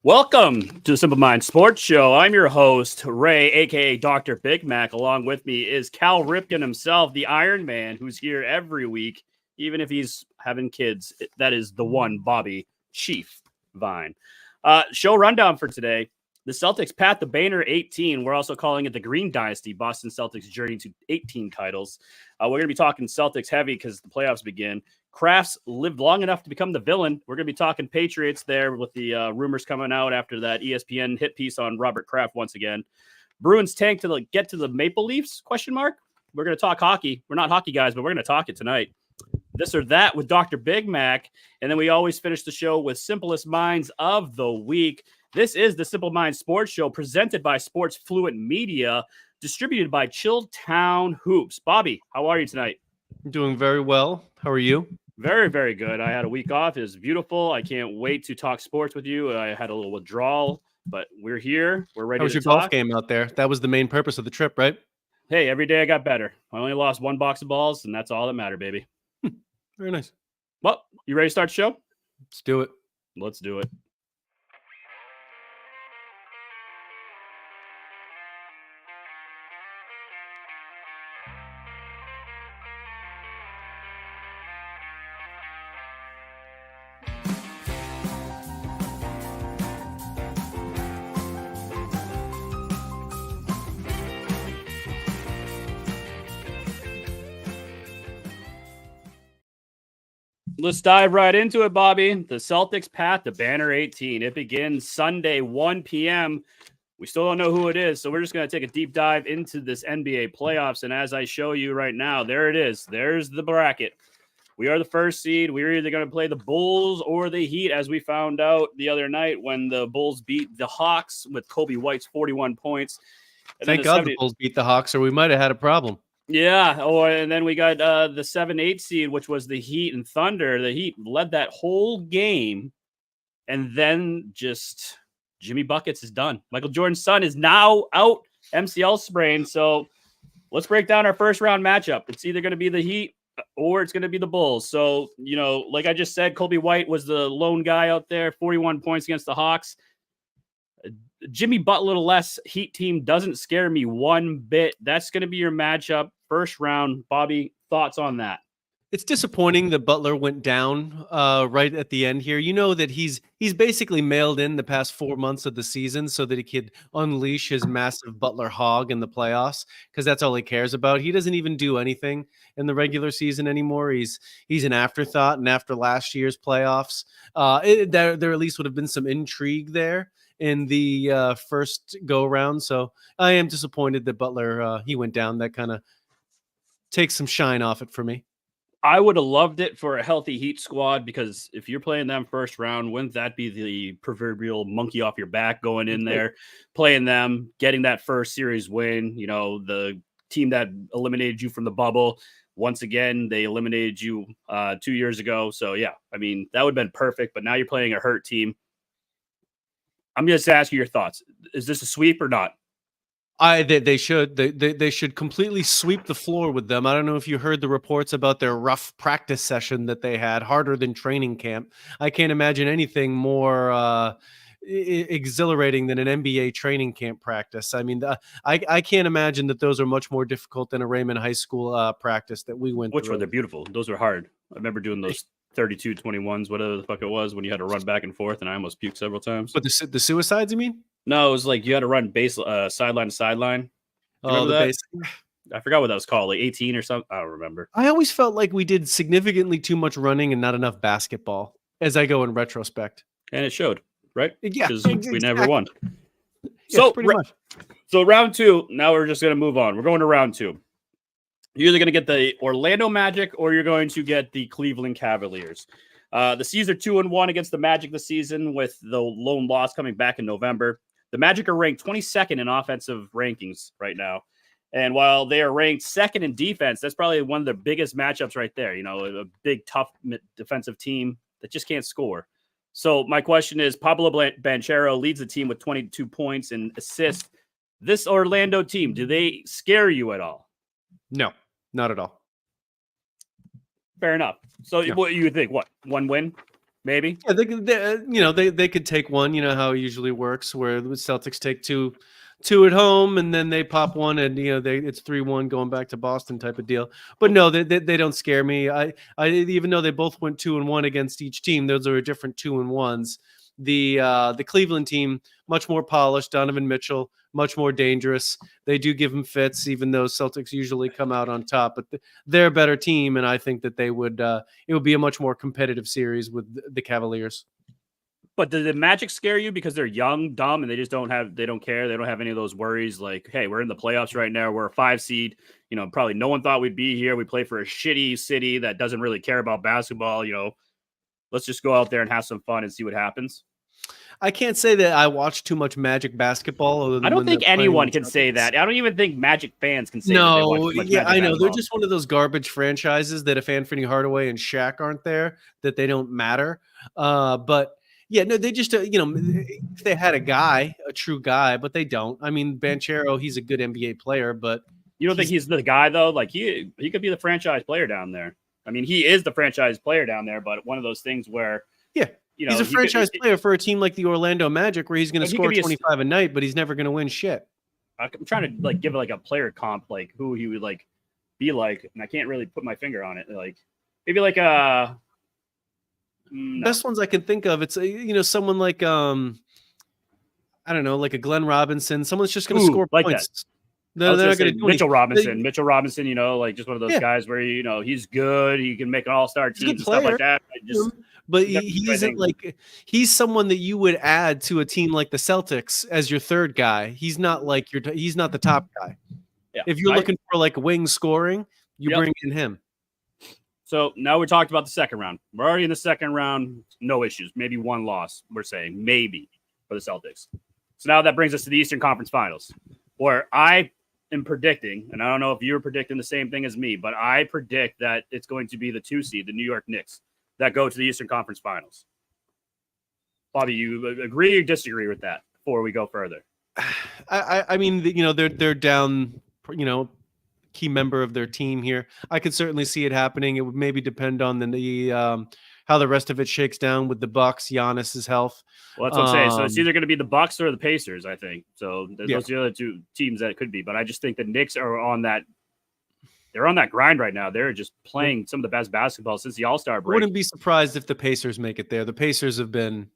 Welcome to the Simple Mind Sports Show. I'm your host, Ray, a.k.a. Dr. Big Mac. Along with me is Cal Ripken himself, the Iron Man, who's here every week, even if he's having kids. That is the one, Bobby Chief Vine. Show rundown for today. The Celtics pat the banner 18. We're also calling it the Green Dynasty. Boston Celtics journey to 18 titles. We're going to be talking Celtics heavy because the playoffs begin. Crafts lived long enough to become the villain. We're going to be talking Patriots there with the rumors coming out after that ESPN hit piece on Robert Kraft once again. Bruins tank to get to the Maple Leafs, ? We're going to talk hockey. We're not hockey guys, but we're going to talk it tonight. This or that with Dr. Big Mac. And then we always finish the show with Simplest Minds of the Week. This is the Simple Mind Sports Show presented by Sports Fluent Media, distributed by Chilltown Hoops. Bobby, how are you tonight? I'm doing very well. How are you? Very, very good. I had a week off. It was beautiful. I can't wait to talk sports with you. I had a little withdrawal, but we're here. We're ready to talk. How was your golf game out there? That was the main purpose of the trip, right? Hey, every day I got better. I only lost one box of balls, and that's all that mattered, baby. Very nice. Well, you ready to start the show? Let's do it. Let's do it. Let's dive right into it, Bobby. The Celtics pat the banner 18. It begins Sunday, 1 p.m. We still don't know who it is, so we're just going to take a deep dive into this NBA playoffs. And as I show you right now, there it is. There's the bracket. We are the first seed. We're either going to play the Bulls or the Heat, as we found out the other night when the Bulls beat the Hawks with Kobe White's 41 points. And thank God the Bulls beat the Hawks, or we might have had a problem. Yeah, and then we got the 7-8 seed, which was the Heat and Thunder. The Heat led that whole game, and then just Jimmy Buckets is done. Michael Jordan's son is now out, MCL sprain. So let's break down our first round matchup. It's either going to be the Heat or it's going to be the Bulls. So, like I just said, Kobe White was the lone guy out there, 41 points against the Hawks. Jimmy Butler less Heat team doesn't scare me one bit. That's going to be your matchup first round. Bobby, thoughts on that? It's disappointing that Butler went down right at the end here. You know that he's basically mailed in the past 4 months of the season so that he could unleash his massive Butler hog in the playoffs, because that's all he cares about. He doesn't even do anything in the regular season anymore. He's an afterthought, and after last year's playoffs, there at least would have been some intrigue there in the first go around. So I am disappointed that Butler, he went down. That kind of takes some shine off it for me. I would have loved it for a healthy Heat squad, because if you're playing them first round, wouldn't that be the proverbial monkey off your back going in there, playing them, getting that first series win? The team that eliminated you from the bubble. Once again, they eliminated you 2 years ago. So yeah, I mean, that would have been perfect, but now you're playing a hurt team. I'm just asking your thoughts. Is this a sweep or not? They should completely sweep the floor with them. I don't know if you heard the reports about their rough practice session that they had, harder than training camp. I can't imagine anything more exhilarating than an NBA training camp practice. I mean, I can't imagine that those are much more difficult than a Raymond High School practice that we went Which through. They're beautiful. Those were hard. I remember doing those 32-21s, whatever the fuck it was, when you had to run back and forth, and I almost puked several times. But the suicides, you mean? No, it was like you had to run base sideline to sideline. Oh, the base. I forgot what that was called, like 18 or something. I don't remember. I always felt like we did significantly too much running and not enough basketball, as I go in retrospect. And it showed, right? Yeah, because we never won. Yeah, so pretty much. So round two. Now we're just going to move on. We're going to round two. You're either going to get the Orlando Magic or you're going to get the Cleveland Cavaliers. The C's are 2-1 against the Magic this season, with the lone loss coming back in November. The Magic are ranked 22nd in offensive rankings right now. And while they are ranked second in defense, that's probably one of the biggest matchups right there. A big, tough defensive team that just can't score. So my question is, Pablo Banchero leads the team with 22 points and assists. This Orlando team, do they scare you at all? No, not at all. Fair enough. So No. What you think? What, one win? maybe. Yeah, they could take one. You know how it usually works, where the Celtics take two at home, and then they pop one, and it's 3-1 going back to Boston type of deal. But no, they don't scare me. I even though they both went 2-1 against each team, those are different 2-1s. The Cleveland team, much more polished. Donovan Mitchell, much more dangerous. They do give him fits, even though Celtics usually come out on top. But they're a better team, and I think that they would. It would be a much more competitive series with the Cavaliers. But does the Magic scare you because they're young, dumb, and they don't care. They don't have any of those worries like, hey, we're in the playoffs right now. We're a 5 seed. Probably no one thought we'd be here. We play for a shitty city that doesn't really care about basketball. Let's just go out there and have some fun and see what happens. I can't say that I watch too much Magic basketball. I don't think anyone can say that. I don't even think Magic fans can say that they watch too much Magic I know. basketball. They're just one of those garbage franchises that if Anthony Hardaway and Shaq aren't there, that they don't matter. But yeah, no, they just, if they had a true guy, but they don't. I mean, Banchero, he's a good NBA player, but you don't think he's the guy though? Like he could be the franchise player down there. I mean, he is the franchise player down there, but one of those things where he's a franchise player for a team like the Orlando Magic, where he's going to score 25 a night, but he's never going to win shit. I'm trying to give a player comp, like who he would be like, and I can't really put my finger on it. Like maybe like a best ones I can think of. It's someone like I don't know, like a Glenn Robinson, someone that's just going to score points. They're not going to do Mitchell Robinson. Mitchell Robinson, just one of those guys where he's good. He can make an all-star team and stuff like that. But he isn't he's someone that you would add to a team like the Celtics as your third guy. He's not he's not the top guy. Yeah. If you're looking for wing scoring, you bring in him. So now we talked about the second round. We're already in the second round. No issues. Maybe one loss. We're saying maybe for the Celtics. So now that brings us to the Eastern Conference Finals, where I am predicting, and I don't know if you're predicting the same thing as me, but I predict that it's going to be the 2 seed, the New York Knicks, that go to the Eastern Conference Finals. Bobby, you agree or disagree with that before we go further? I mean, they're down, key member of their team here. I could certainly see it happening. It would maybe depend on the how the rest of it shakes down with the Bucks, Giannis's health. Well, that's what I'm saying. So it's either going to be the Bucks or the Pacers, I think. So those are the other two teams that it could be. But I just think the Knicks are on that. They're on that grind right now. They're just playing some of the best basketball since the All-Star break. I wouldn't be surprised if the Pacers make it there. The Pacers have been.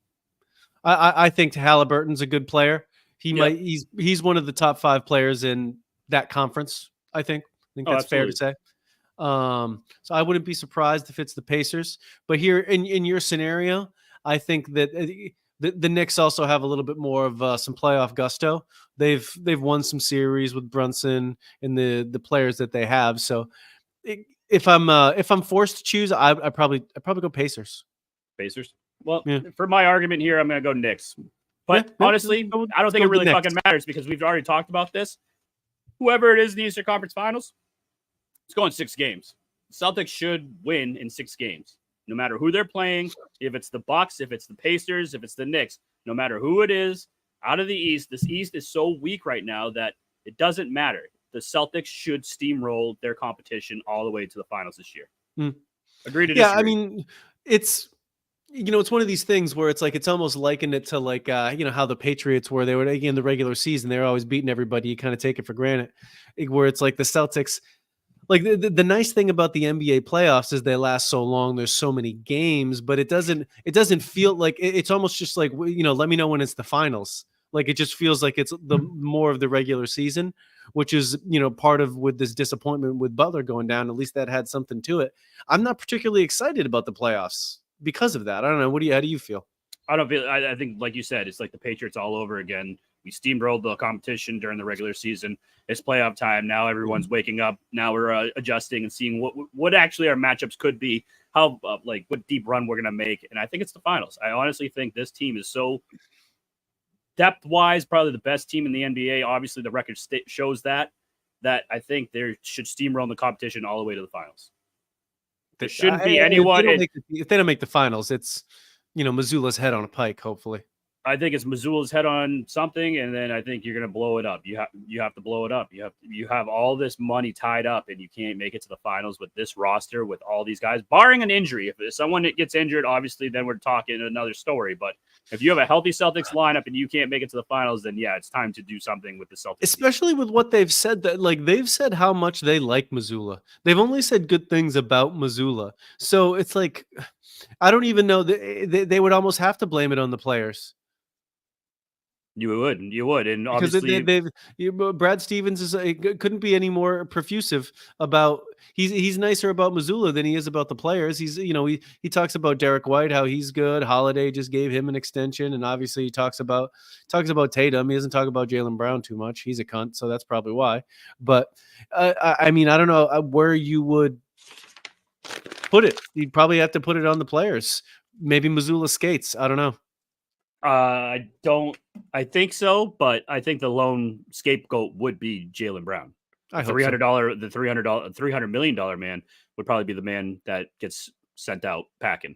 I think Halliburton's a good player. He's one of the top 5 players in that conference. I think that's fair to say. So I wouldn't be surprised if it's the Pacers. But here in your scenario, I think that the Knicks also have a little bit more of some playoff gusto. They've won some series with Brunson and the players that they have. So if I'm forced to choose, I probably go Pacers. Pacers. Well, for my argument here, I'm going to go Knicks. But honestly, I don't think it really fucking matters because we've already talked about this. Whoever it is in the Eastern Conference Finals, it's going 6 games. Celtics should win in 6 games, no matter who they're playing. If it's the Bucks, if it's the Pacers, if it's the Knicks, no matter who it is, out of the East, this East is so weak right now that it doesn't matter. The Celtics should steamroll their competition all the way to the finals this year. Agree to disagree? Yeah, I mean, it's one of these things where it's almost likened it to how the Patriots were. They were in the regular season. They were always beating everybody. You kind of take it for granted. Where it's like the Celtics. Like the nice thing about the NBA playoffs is they last so long. There's so many games, but it doesn't feel like it's almost just like, let me know when it's the finals. Like it just feels like it's the more of the regular season, which is, part of with this disappointment with Butler going down. At least that had something to it. I'm not particularly excited about the playoffs because of that. I don't know. How do you feel? I think, like you said, it's like the Patriots all over again. We steamrolled the competition during the regular season. It's playoff time. Now everyone's waking up. Now we're adjusting and seeing what actually our matchups could be, how what deep run we're going to make. And I think it's the finals. I honestly think this team is so depth-wise probably the best team in the NBA. Obviously, the record shows that I think they should steamroll the competition all the way to the finals. There shouldn't be anyone. If they don't make the finals, it's Missoula's head on a pike, hopefully. I think it's Missoula's head on something, and then I think you're going to blow it up. You have to blow it up. You have all this money tied up, and you can't make it to the finals with this roster with all these guys, barring an injury. If someone gets injured, obviously, then we're talking another story. But if you have a healthy Celtics lineup and you can't make it to the finals, then yeah, it's time to do something with the Celtics. Especially with what they've said, that like they've said how much they like Missoula. They've only said good things about Missoula. So it's like, I don't even know. They would almost have to blame it on the players. You would, and Because obviously, Brad Stevens couldn't be any more profusive about. He's nicer about Missoula than he is about the players. He talks about Derek White, how he's good. Holiday just gave him an extension, and obviously he talks about Tatum. He doesn't talk about Jaylen Brown too much. He's a cunt, so that's probably why. But I mean, I don't know where you would put it. You'd probably have to put it on the players. Maybe Missoula skates. I don't know. I think so, but I think the lone scapegoat would be Jaylen Brown. The $300 million man would probably be the man that gets sent out packing.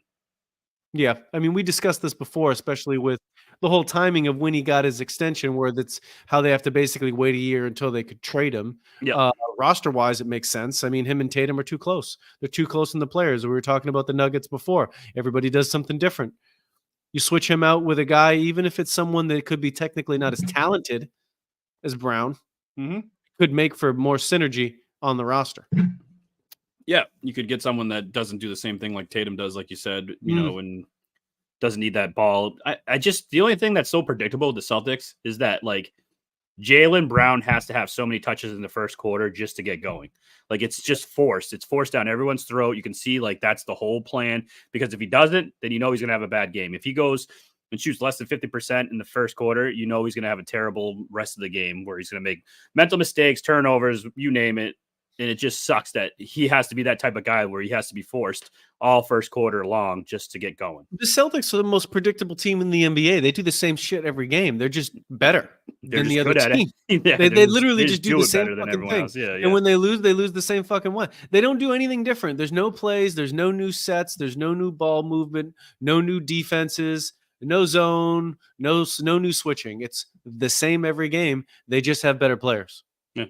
Yeah, I mean, we discussed this before, especially with the whole timing of when he got his extension, where that's how they have to basically wait a year until they could trade him. Yeah. Roster-wise, it makes sense. I mean, him and Tatum are too close. They're too close in the players. We were talking about the Nuggets before. Everybody does something different. You switch him out with a guy, even if it's someone that could be technically not as talented as Brown, could make for more synergy on the roster. Yeah, you could get someone that doesn't do the same thing like Tatum does, like you said, and doesn't need that ball. I just, the only thing that's so predictable with the Celtics is that, like, Jaylen Brown has to have so many touches in the first quarter just to get going. Like, it's just forced. It's forced down everyone's throat. You can see, like, that's the whole plan, because if he doesn't, then he's going to have a bad game. If he goes and shoots less than 50% in the first quarter, he's going to have a terrible rest of the game where he's going to make mental mistakes, turnovers, you name it. And it just sucks that he has to be that type of guy where he has to be forced all first quarter long just to get going. The Celtics are the most predictable team in the NBA. They do the same shit every game. They're just better than the other team. Yeah, they literally just do the same fucking thing. Yeah. And when they lose the same fucking way. They don't do anything different. There's no plays. There's no new sets. There's no new ball movement. No new defenses. No zone. No new switching. It's the same every game. They just have better players. Yeah.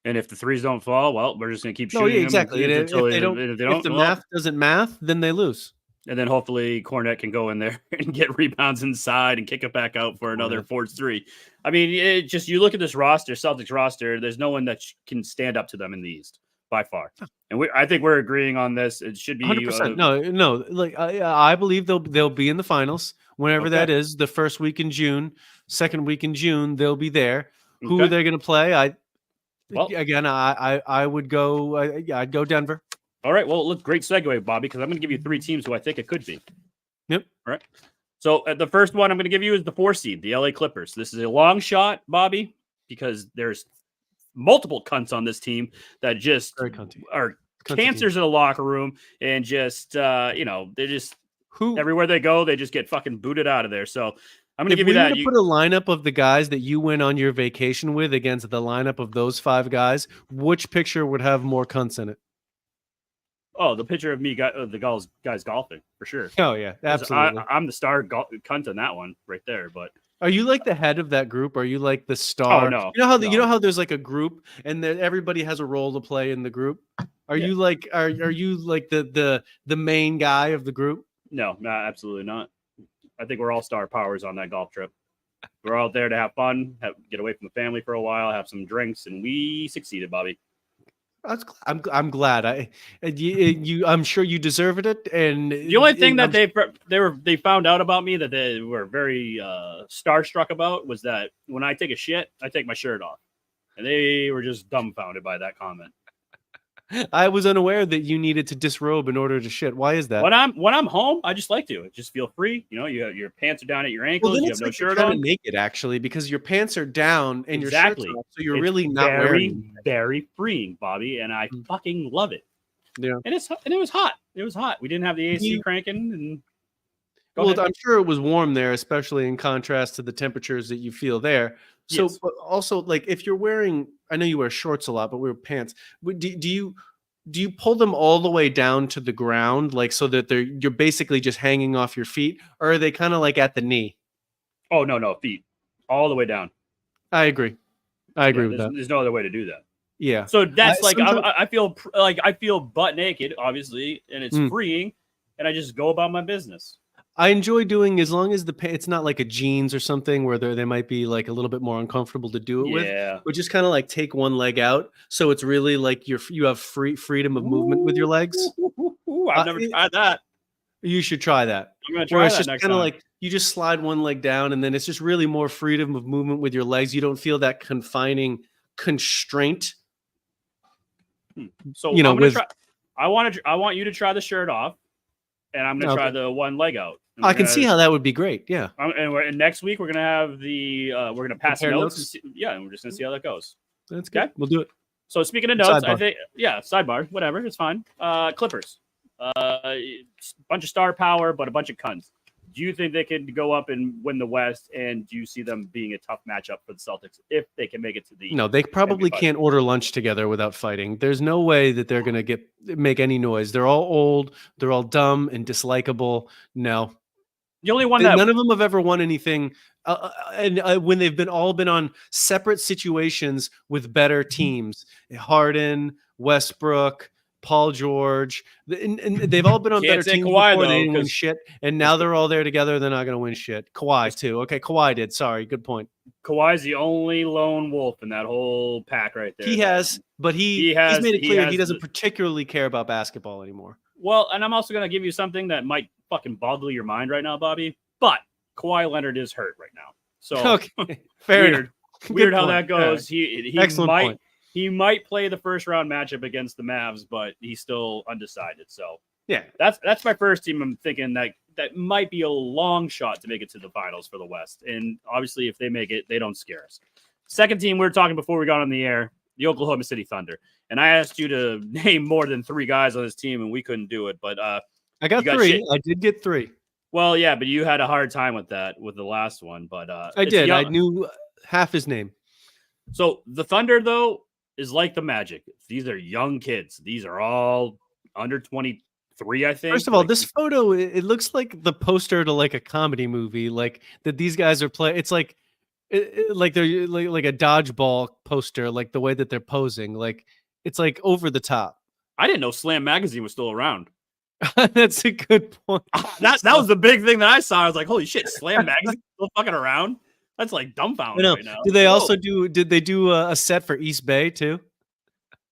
And if the threes don't fall, well, we're just going to keep shooting. No, yeah, exactly. If the math doesn't math, then they lose. And then hopefully Cornette can go in there and get rebounds inside and kick it back out for another force three. I mean, you look at this roster, Celtics roster, there's no one that can stand up to them in the East by far. And I think we're agreeing on this. It should be 100%. No. Like I believe they'll be in the finals whenever that is. The first week in June, second week in June, they'll be there. Who are they going to play? I would go. I'd go Denver. All right. Well, look, great segue, Bobby, because I'm going to give you three teams who I think it could be. Yep. All right. So the first one I'm going to give you is the 4 seed, the LA Clippers. This is a long shot, Bobby, because there's multiple cunts on this team that just are cancers in the locker room, and just they just everywhere they go, they just get fucking booted out of there. So I'm going to give you that. If we put a lineup of the guys that you went on your vacation with against the lineup of those 5 guys, which picture would have more cunts in it? Oh, the picture of me, the guys golfing, for sure. Oh, yeah, absolutely. I'm the star cunt on that one right there. But are you like the head of that group? Are you like the star? Oh, no. You know how there's like a group and everybody has a role to play in the group? Are you like the main guy of the group? No, absolutely not. I think we're all star powers on that golf trip. We're out there to have fun, get away from the family for a while, have some drinks, and we succeeded, Bobby. I'm glad. I'm sure you deserved it. And the only thing that they found out about me that they were very starstruck about was that when I take a shit, I take my shirt off, and they were just dumbfounded by that comment. I was unaware that you needed to disrobe in order to shit. Why is that? When I'm home, I just like to just feel free. Your pants are down at your ankles. You have no shirt on. Naked, actually, because your pants are down and your shirt's off, so you're really not wearing. Very freeing, Bobby, and I fucking love it. Yeah, and it was hot. It was hot. We didn't have the AC cranking. I'm sure it was warm there, especially in contrast to the temperatures that you feel there. So, yes. But also, like, if you're wearing, I know you wear shorts a lot, but wear pants. Do you pull them all the way down to the ground, like so that you're basically just hanging off your feet, or are they kind of like at the knee? Oh no, feet all the way down. I agree. I agree with that. There's no other way to do that. Yeah. So that's like sometimes- I feel butt naked, obviously, and it's freeing, and I just go about my business. I enjoy doing as long as it's not like a jeans or something where they might be like a little bit more uncomfortable to do it with. But just kind of like take one leg out, so it's really like you have freedom of movement with your legs. I've never tried that. You should try that. I'm gonna try that just next kind of time. like you just slide one leg down, and then it's just really more freedom of movement with your legs. You don't feel that confining constraint. So I'm gonna try. I want you to try the shirt off, and I'm gonna try the one leg out. I can see how that would be great. Yeah. And next week we're gonna have we're gonna pass notes. And we're just gonna see how that goes. That's good. Okay? We'll do it. So speaking of notes, I think sidebar, whatever, it's fine. Clippers, bunch of star power, but a bunch of cunts. Do you think they could go up and win the West? And do you see them being a tough matchup for the Celtics if they can make it to the? No, they probably can't order lunch together without fighting. There's no way that they're going to make any noise. They're all old. They're all dumb and dislikable. No. The only one none of them have ever won anything. When they've been on separate situations with better teams, Harden, Westbrook, Paul George, and they've all been on better teams Kawhi, before. They didn't win shit, and now they're all there together. They're not going to win shit. Kawhi too. Okay, Kawhi did. Sorry, good point. Kawhi's the only lone wolf in that whole pack right there. He has, but he's made it clear he doesn't particularly care about basketball anymore. Well, and I'm also going to give you something that might fucking boggle your mind right now, Bobby. But Kawhi Leonard is hurt right now, so okay, fair. Weird how that goes. Right. He might play the first round matchup against the Mavs, but he's still undecided. So yeah, that's my first team. I'm thinking that might be a long shot to make it to the finals for the West. And obviously, if they make it, they don't scare us. Second team we were talking before we got on the air, the Oklahoma City Thunder. And I asked you to name more than 3 guys on this team, and we couldn't do it. But I got 3. I did get 3. Well, yeah, but you had a hard time with that with the last one. But I did. I knew half his name. So the Thunder, though, is like the Magic. These are young kids. These are all under 23, I think. First of all, this photo, it looks like the poster to like a comedy movie, like that these guys are playing. It's like like they're like a dodgeball poster, like the way that they're posing. Like it's like over the top. I didn't know Slam Magazine was still around. That's a good point. That was the big thing that I saw. I was like, holy shit, Slam Magazine still fucking around? That's like dumbfounded right now. Did they do a set for East Bay too?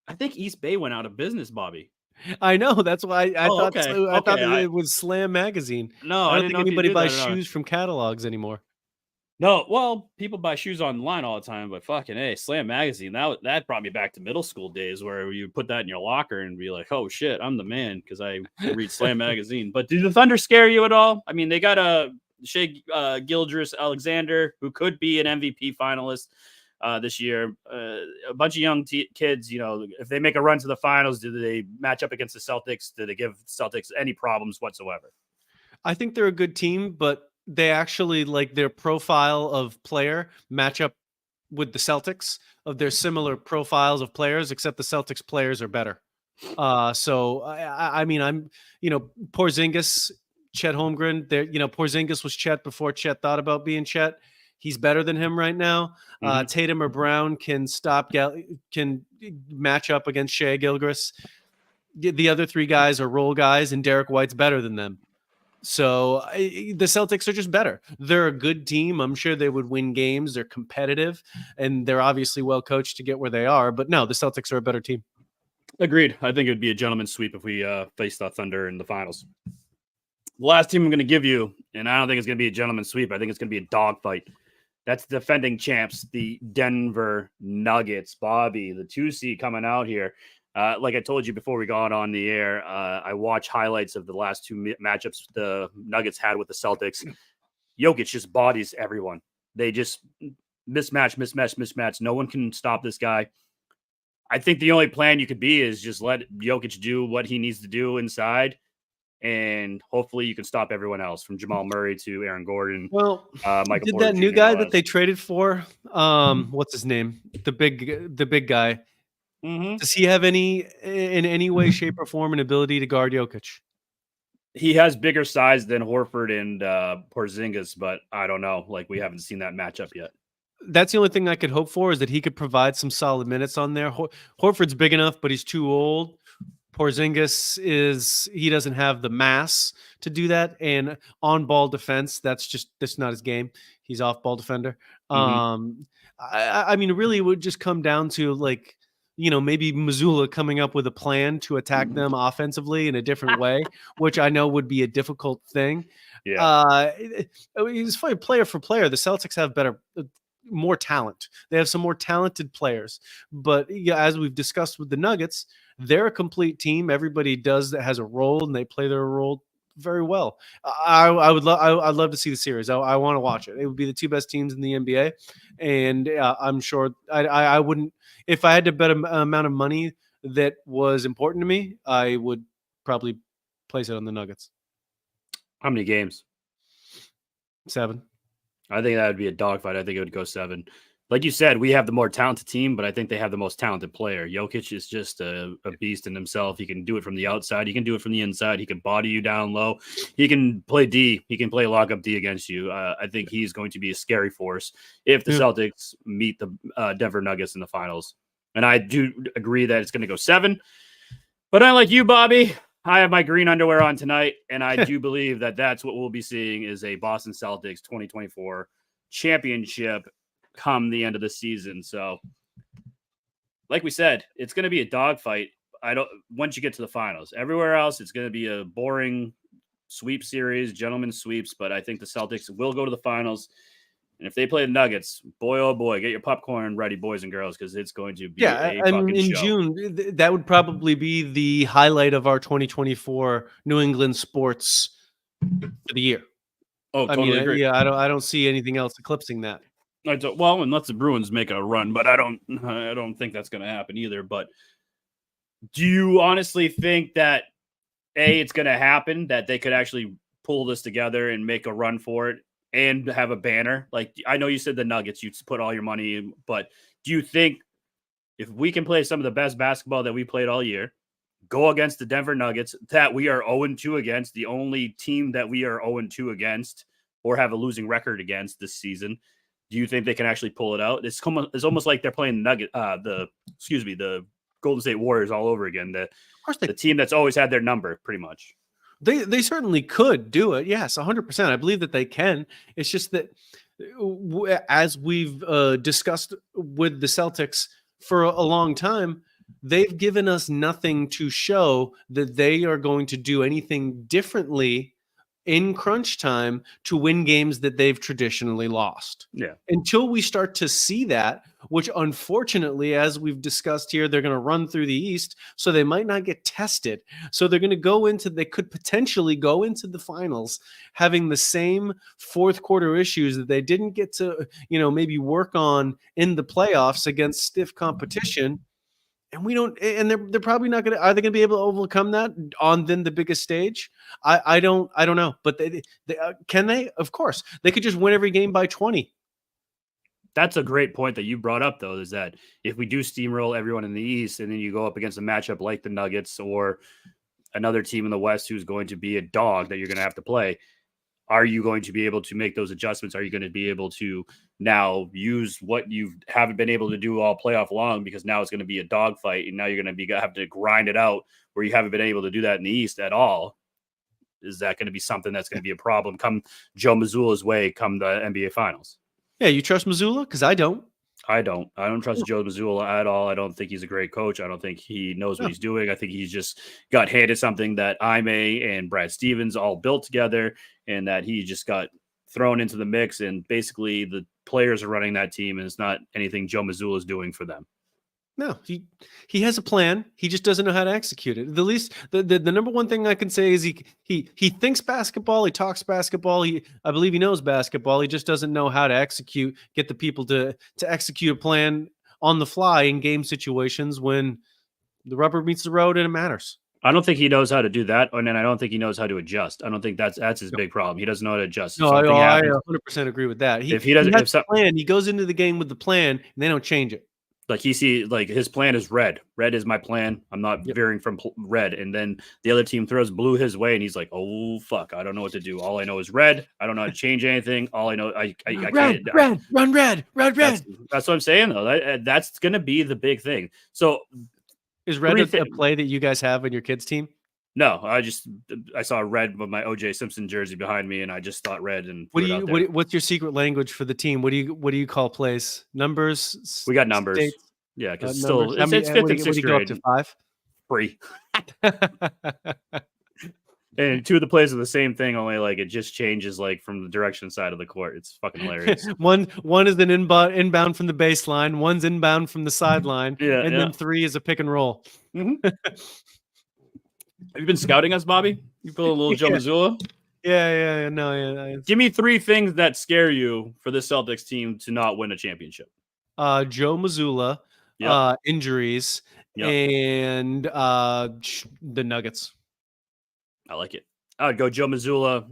I think East Bay went out of business, Bobby. I know. That's why I thought it was Slam Magazine. No, I don't think anybody buys shoes from catalogs anymore. No, well, people buy shoes online all the time, but fucking hey, Slam Magazine, that brought me back to middle school days where you put that in your locker and be like, oh shit, I'm the man because I read Slam Magazine. But do the Thunder scare you at all? I mean, they got Shea Gilgeous-Alexander, who could be an MVP finalist this year. A bunch of young kids, if they make a run to the finals, do they match up against the Celtics? Do they give Celtics any problems whatsoever? I think they're a good team, but they actually like their profile of player match up with the Celtics of their similar profiles of players, except the Celtics players are better. So I mean, I'm, Porzingis, Chet Holmgren there, Porzingis was Chet before Chet thought about being Chet. He's better than him right now. Tatum or Brown can can match up against Shea Gilgeous. The other 3 guys are role guys, and Derek White's better than them. So the Celtics are just better. They're a good team. I'm sure they would win games. They're competitive, and they're obviously well coached to get where they are. But no, the Celtics are a better team. Agreed. I think it would be a gentleman's sweep if we face the Thunder in the finals. The last team I'm going to give you, and I don't think it's going to be a gentleman's sweep. I think it's going to be a dogfight. That's defending champs, the Denver Nuggets. Bobby, the 2 seed coming out here. Like I told you before we got on the air, I watched highlights of the last 2 matchups the Nuggets had with the Celtics. Jokic just bodies everyone. They just mismatch. No one can stop this guy. I think the only plan you could be is just let Jokic do what he needs to do inside, and hopefully you can stop everyone else from Jamal Murray to Aaron Gordon. Well, Michael did Porter that Jr. new guy that they traded for? What's his name? The big guy. Mm-hmm. Does he have in any way, shape, or form an ability to guard Jokic? He has bigger size than Horford and Porzingis, but I don't know. Like, we haven't seen that matchup yet. That's the only thing I could hope for, is that he could provide some solid minutes on there. Horford's big enough, but he's too old. He doesn't have the mass to do that, and on ball defense, that's not his game. He's off ball defender. I mean, really, it would just come down to, like, maybe Missoula coming up with a plan to attack them offensively in a different way, which I know would be a difficult thing. Yeah. It's funny, player for player, the Celtics have more talent. They have some more talented players, but as we've discussed with the Nuggets, they're a complete team. Everybody has a role, and they play their role very well. I'd love to see the series. I want to watch it. It would be the two best teams in the NBA, and I'm sure I wouldn't, if I had to bet an amount of money that was important to me, I would probably place it on the Nuggets. How many games? 7. I think that would be a dogfight. I think it would go 7. Like you said, we have the more talented team, but I think they have the most talented player. Jokic is just a beast in himself. He can do it from the outside. He can do it from the inside. He can body you down low. He can play D. He can play lockup D against you. I think he's going to be a scary force if the Celtics meet the Denver Nuggets in the finals. And I do agree that it's going to go 7. But unlike you, Bobby, I have my green underwear on tonight, and I do believe that that's what we'll be seeing is a Boston Celtics 2024 championship come the end of the season. So, like we said, it's going to be a dogfight. Once you get to the finals, everywhere else, it's going to be a boring sweep series, gentlemen's sweeps. But I think the Celtics will go to the finals. And if they play the Nuggets, boy, oh boy, get your popcorn ready, boys and girls, because it's going to be a fucking in show. June, that would probably be the highlight of our 2024 New England sports for the year. Oh, totally agree. I don't see anything else eclipsing that. Well, unless the Bruins make a run, but I don't think that's going to happen either. But do you honestly think that it's going to happen, that they could actually pull this together and make a run for it and have a banner? Like, I know you said the Nuggets, you'd put all your money in, but do you think if we can play some of the best basketball that we played all year, go against the Denver Nuggets that we are 0-2 against, the only team that we are 0-2 against or have a losing record against this season, do you think they can actually pull it out? It's almost like they're playing the Golden State Warriors all over again. The team that's always had their number, pretty much. They certainly could do it. Yes, 100%. I believe that they can. It's just that, as we've discussed with the Celtics for a long time, they've given us nothing to show that they are going to do anything differently in crunch time to win games that they've traditionally lost. Yeah. Until we start to see that, which unfortunately, as we've discussed here, they're going to run through the East, so they might not get tested. So they could potentially go into the finals having the same fourth quarter issues that they didn't get to, maybe work on in the playoffs against stiff competition. And they're probably not going to, are they going to be able to overcome that on then the biggest stage? I don't know, but can they? Of course, they could just win every game by 20. That's a great point that you brought up, though, is that if we do steamroll everyone in the East and then you go up against a matchup like the Nuggets or another team in the West who's going to be a dog that you're going to have to play, are you going to be able to make those adjustments? Are you going to be able to now use what you haven't been able to do all playoff long, because now it's going to be a dogfight and now you're going to have to grind it out where you haven't been able to do that in the East at all? Is that going to be something that's going to be a problem come Joe Mazzulla's way come the NBA Finals? Yeah, you trust Mazzulla? Because I don't. I don't trust Joe Mazzulla at all. I don't think he's a great coach. I don't think he knows what he's doing. I think he's just got handed something that Ime and Brad Stevens all built together, and that he just got thrown into the mix. And basically the players are running that team, and it's not anything Joe Mazzulla is doing for them. No, he has a plan. He just doesn't know how to execute it. The number one thing I can say is he thinks basketball. He talks basketball. I believe he knows basketball. He just doesn't know how to get the people to execute a plan on the fly in game situations when the rubber meets the road and it matters. I don't think he knows how to do that, and then I don't think he knows how to adjust. I don't think that's his big problem. He doesn't know how to adjust. No, I 100% agree with that. If he doesn't, plan, he goes into the game with the plan, and they don't change it. Like his plan is red. Red is my plan. I'm not veering from red. And then the other team throws blue his way, and he's like, "Oh fuck, I don't know what to do. All I know is red. I don't know how to change anything. All I know, I can't. Run red. That's what I'm saying though. That's gonna be the big thing. So is red a play that you guys have in your kids' team? No, I saw red with my OJ Simpson jersey behind me, and I just thought red. And what's your secret language for the team? What do you call plays? Numbers? We got numbers. States? Yeah, because still it's fifth and sixth grade. Go up to 5? 3. And 2 of the plays are the same thing, only like it just changes like from the direction side of the court. It's fucking hilarious. one is an inbound from the baseline, one's inbound from the sideline, then 3 is a pick and roll. Mm-hmm. Have you been scouting us, Bobby? You feel a little Joe Mazzulla? Yeah. Give me 3 things that scare you for the Celtics team to not win a championship. Joe Mazzulla, injuries, and the Nuggets. I like it. I would go Joe Mazzulla,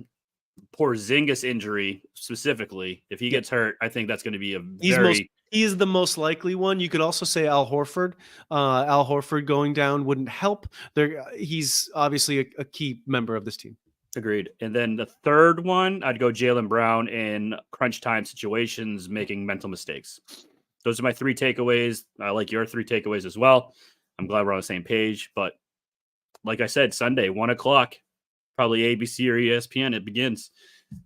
Porzingis injury specifically. If he gets hurt, I think that's going to be he is the most likely one. You could also say Al Horford. Al Horford going down wouldn't help. He's obviously a key member of this team. Agreed. And then the third one, I'd go Jaylen Brown in crunch time situations, making mental mistakes. Those are my 3 takeaways. I like your 3 takeaways as well. I'm glad we're on the same page. But like I said, Sunday, 1:00, probably ABC or ESPN, it begins.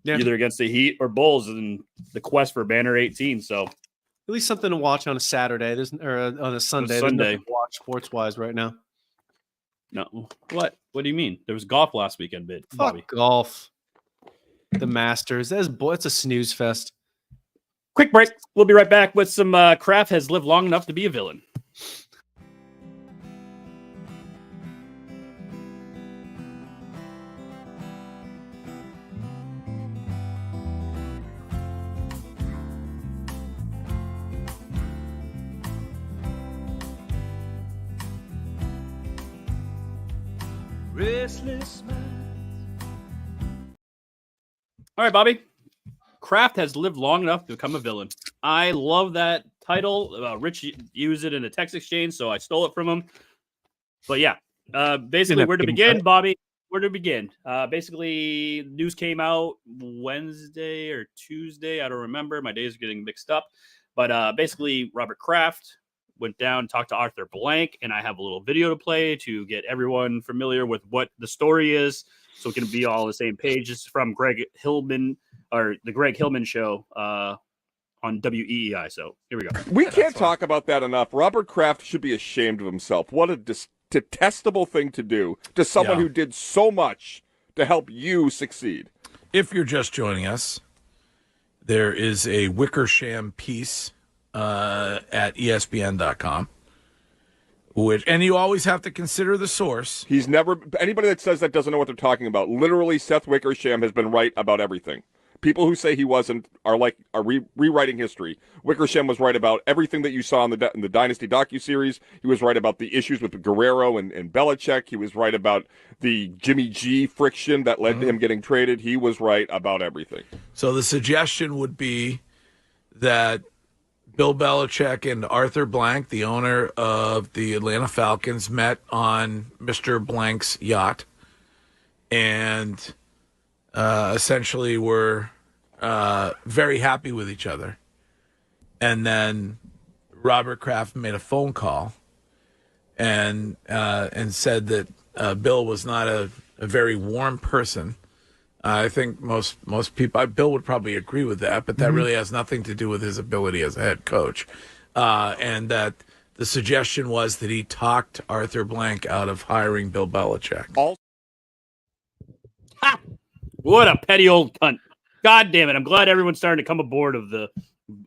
Either against the Heat or Bulls in the quest for Banner 18. So at least something to watch on a Saturday. Or on a Sunday. There's nothing to watch sports-wise right now. No. What? What do you mean? There was golf last weekend, Bobby. Fuck golf. The Masters. It's a snooze fest. Quick break. We'll be right back with some Kraft has lived long enough to be a villain. Restless mind. All right, Bobby. Kraft has lived long enough to become a villain. I love that title. Rich used it in a text exchange, so I stole it from him. But yeah, basically, where to begin, Bobby? Where to begin? Basically, news came out Wednesday or Tuesday. I don't remember. My days are getting mixed up. But basically, Robert Kraft went down, talked to Arthur Blank, and I have a little video to play to get everyone familiar with what the story is, so we can be all on the same page. This is from Greg Hillman, or the Greg Hillman Show on WEEI. So here we go. We can't talk about that enough. Robert Kraft should be ashamed of himself. What a detestable thing to do to someone who did so much to help you succeed. If you're just joining us, there is a Wickersham piece at ESPN.com, and you always have to consider the source. Anybody that says that doesn't know what they're talking about. Literally, Seth Wickersham has been right about everything. People who say he wasn't are rewriting history. Wickersham was right about everything that you saw in the Dynasty docuseries. He was right about the issues with Guerrero and Belichick. He was right about the Jimmy G friction that led to him getting traded. He was right about everything. So the suggestion would be that Bill Belichick and Arthur Blank, the owner of the Atlanta Falcons, met on Mr. Blank's yacht and essentially were very happy with each other. And then Robert Kraft made a phone call and said that Bill was not a very warm person. I think most people, Bill would probably agree with that, but that really has nothing to do with his ability as a head coach. And that the suggestion was that he talked Arthur Blank out of hiring Bill Belichick. Ha! What a petty old cunt. God damn it. I'm glad everyone's starting to come aboard of the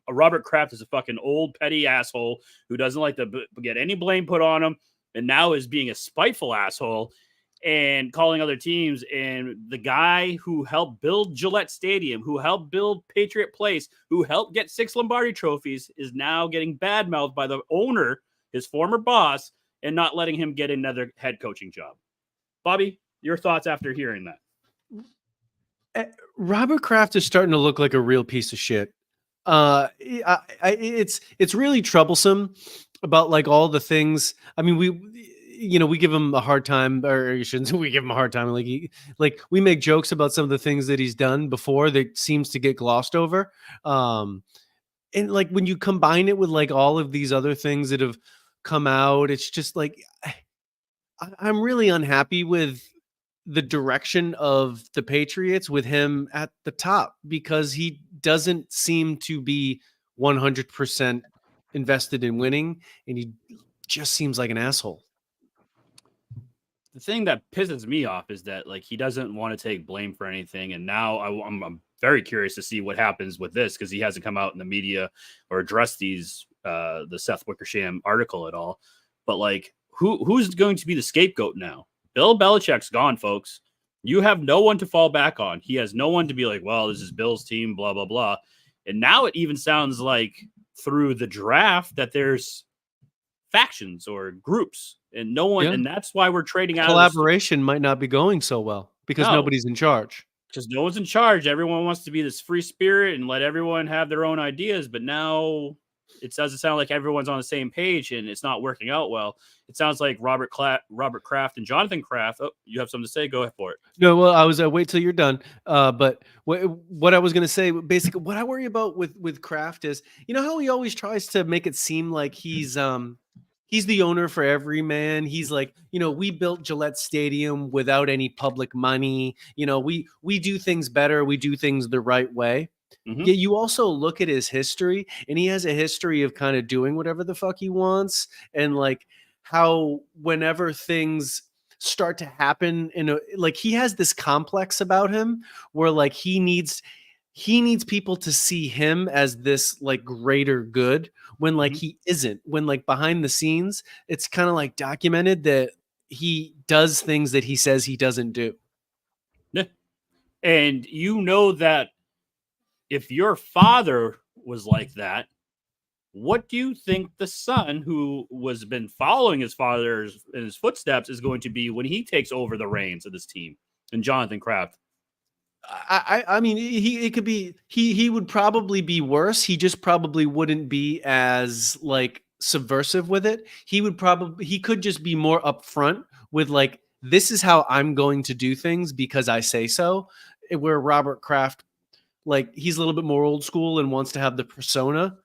Robert Kraft is a fucking old petty asshole who doesn't like to get any blame put on him, and now is being a spiteful asshole and calling other teams. And the guy who helped build Gillette Stadium, who helped build Patriot Place, who helped get 6 Lombardi trophies, is now getting badmouthed by the owner, his former boss, and not letting him get another head coaching job. Bobby, your thoughts after hearing that? Robert Kraft is starting to look like a real piece of shit. It's really troublesome about like all the things. I mean, we give him a hard time, or you shouldn't. We give him a hard time. Like we make jokes about some of the things that he's done before that seems to get glossed over. And like when you combine it with like all of these other things that have come out, it's just like I'm really unhappy with the direction of the Patriots with him at the top because he doesn't seem to be 100% invested in winning, and he just seems like an asshole. The thing that pisses me off is that like he doesn't want to take blame for anything, and now I'm very curious to see what happens with this because he hasn't come out in the media or addressed these the Seth Wickersham article at all. But like, who's going to be the scapegoat now? Bill Belichick's gone, folks. You have no one to fall back on. He has no one to be like, well, this is Bill's team, blah blah blah. And now it even sounds like through the draft that there's factions or groups, and no one, and that's why we're trading out. Collaboration might not be going so well because nobody's in charge. Because no one's in charge. Everyone wants to be this free spirit and let everyone have their own ideas. But now it doesn't sound like everyone's on the same page, and it's not working out well. It sounds like Robert Kraft and Jonathan Kraft. Oh, you have something to say? Go ahead for it. No, well, I was wait till you're done. But what I was going to say, basically, what I worry about with Kraft is, you know how he always tries to make it seem like he's the owner for every man. He's like, we built Gillette Stadium without any public money. We do things better. We do things the right way. Mm-hmm. Yeah, you also look at his history, and he has a history of kind of doing whatever the fuck he wants, and like how whenever things start to happen he has this complex about him where like he needs people to see him as this like greater good when like he isn't, when like behind the scenes it's kind of like documented that he does things that he says he doesn't do. Yeah. And that if your father was like that, what do you think the son who was been following his father's in his footsteps is going to be when he takes over the reins of this team? And Jonathan Kraft. I mean, he would probably be worse. He just probably wouldn't be as like subversive with it. He could just be more upfront with like, this is how I'm going to do things because I say so. Where Robert Kraft, like, he's a little bit more old school and wants to have the persona,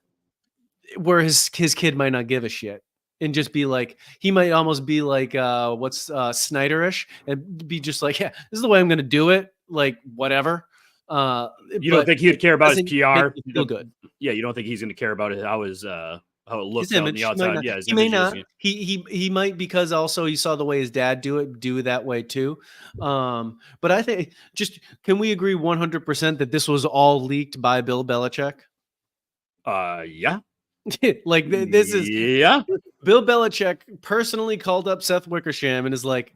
where his kid might not give a shit and just be like, he might almost be like Snyderish and be just like, yeah, this is the way I'm going to do it. Like, whatever. You don't think he'd care about his PR? Feel good. Yeah, you don't think he's going to care about how it looks on the outside? Yeah, he may not. He might, because also he saw the way his dad do it that way too. But I think can we agree 100% that this was all leaked by Bill Belichick? Yeah. Like this is Bill Belichick personally called up Seth Wickersham and is like,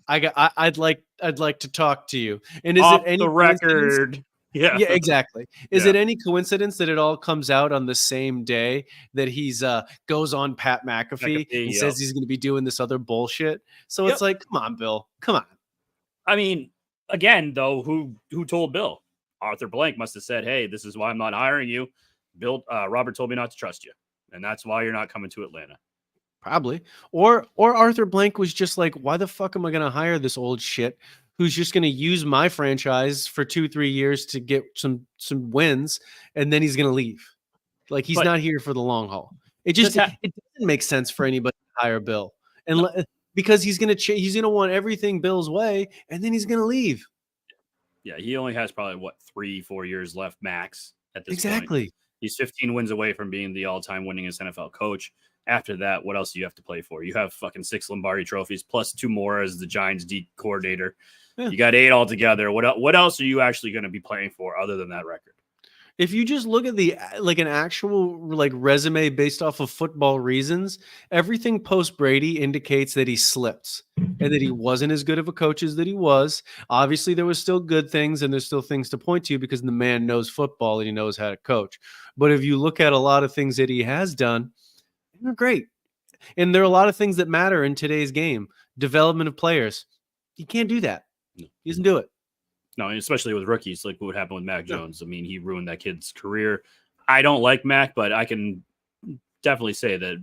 I'd like to talk to you. And is off it any the record? Yeah, exactly. Is it any coincidence that it all comes out on the same day that he's goes on Pat McAfee and says he's going to be doing this other bullshit? So it's like, come on, Bill, come on. I mean, again, though, who told Bill? Arthur Blank must have said, "Hey, this is why I'm not hiring you. Bill, Robert told me not to trust you, and that's why you're not coming to Atlanta." Probably. Or Arthur Blank was just like, why the fuck am I going to hire this old shit who's just going to use my franchise for 2-3 years to get some wins, and then he's going to leave? Like, he's not here for the long haul. It doesn't make sense for anybody to hire Bill, and because he's going to want everything Bill's way, and then he's going to leave. Yeah, he only has probably 3-4 years left max at this point. Exactly. He's 15 wins away from being the all-time winningest NFL coach. After that, what else do you have to play for? You have fucking 6 Lombardi trophies plus 2 more as the Giants D coordinator. Yeah. You got 8 altogether. What else are you actually going to be playing for other than that record? If you just look at an actual resume based off of football reasons, everything post Brady indicates that he slipped and that he wasn't as good of a coach as that he was. Obviously, there was still good things, and there's still things to point to because the man knows football and he knows how to coach. But if you look at a lot of things that he has done, they're great. And there are a lot of things that matter in today's game. Development of players. He can't do that. He doesn't do it. No, especially with rookies, like what happened with Mac Jones. I mean, he ruined that kid's career. I don't like Mac, but I can definitely say that,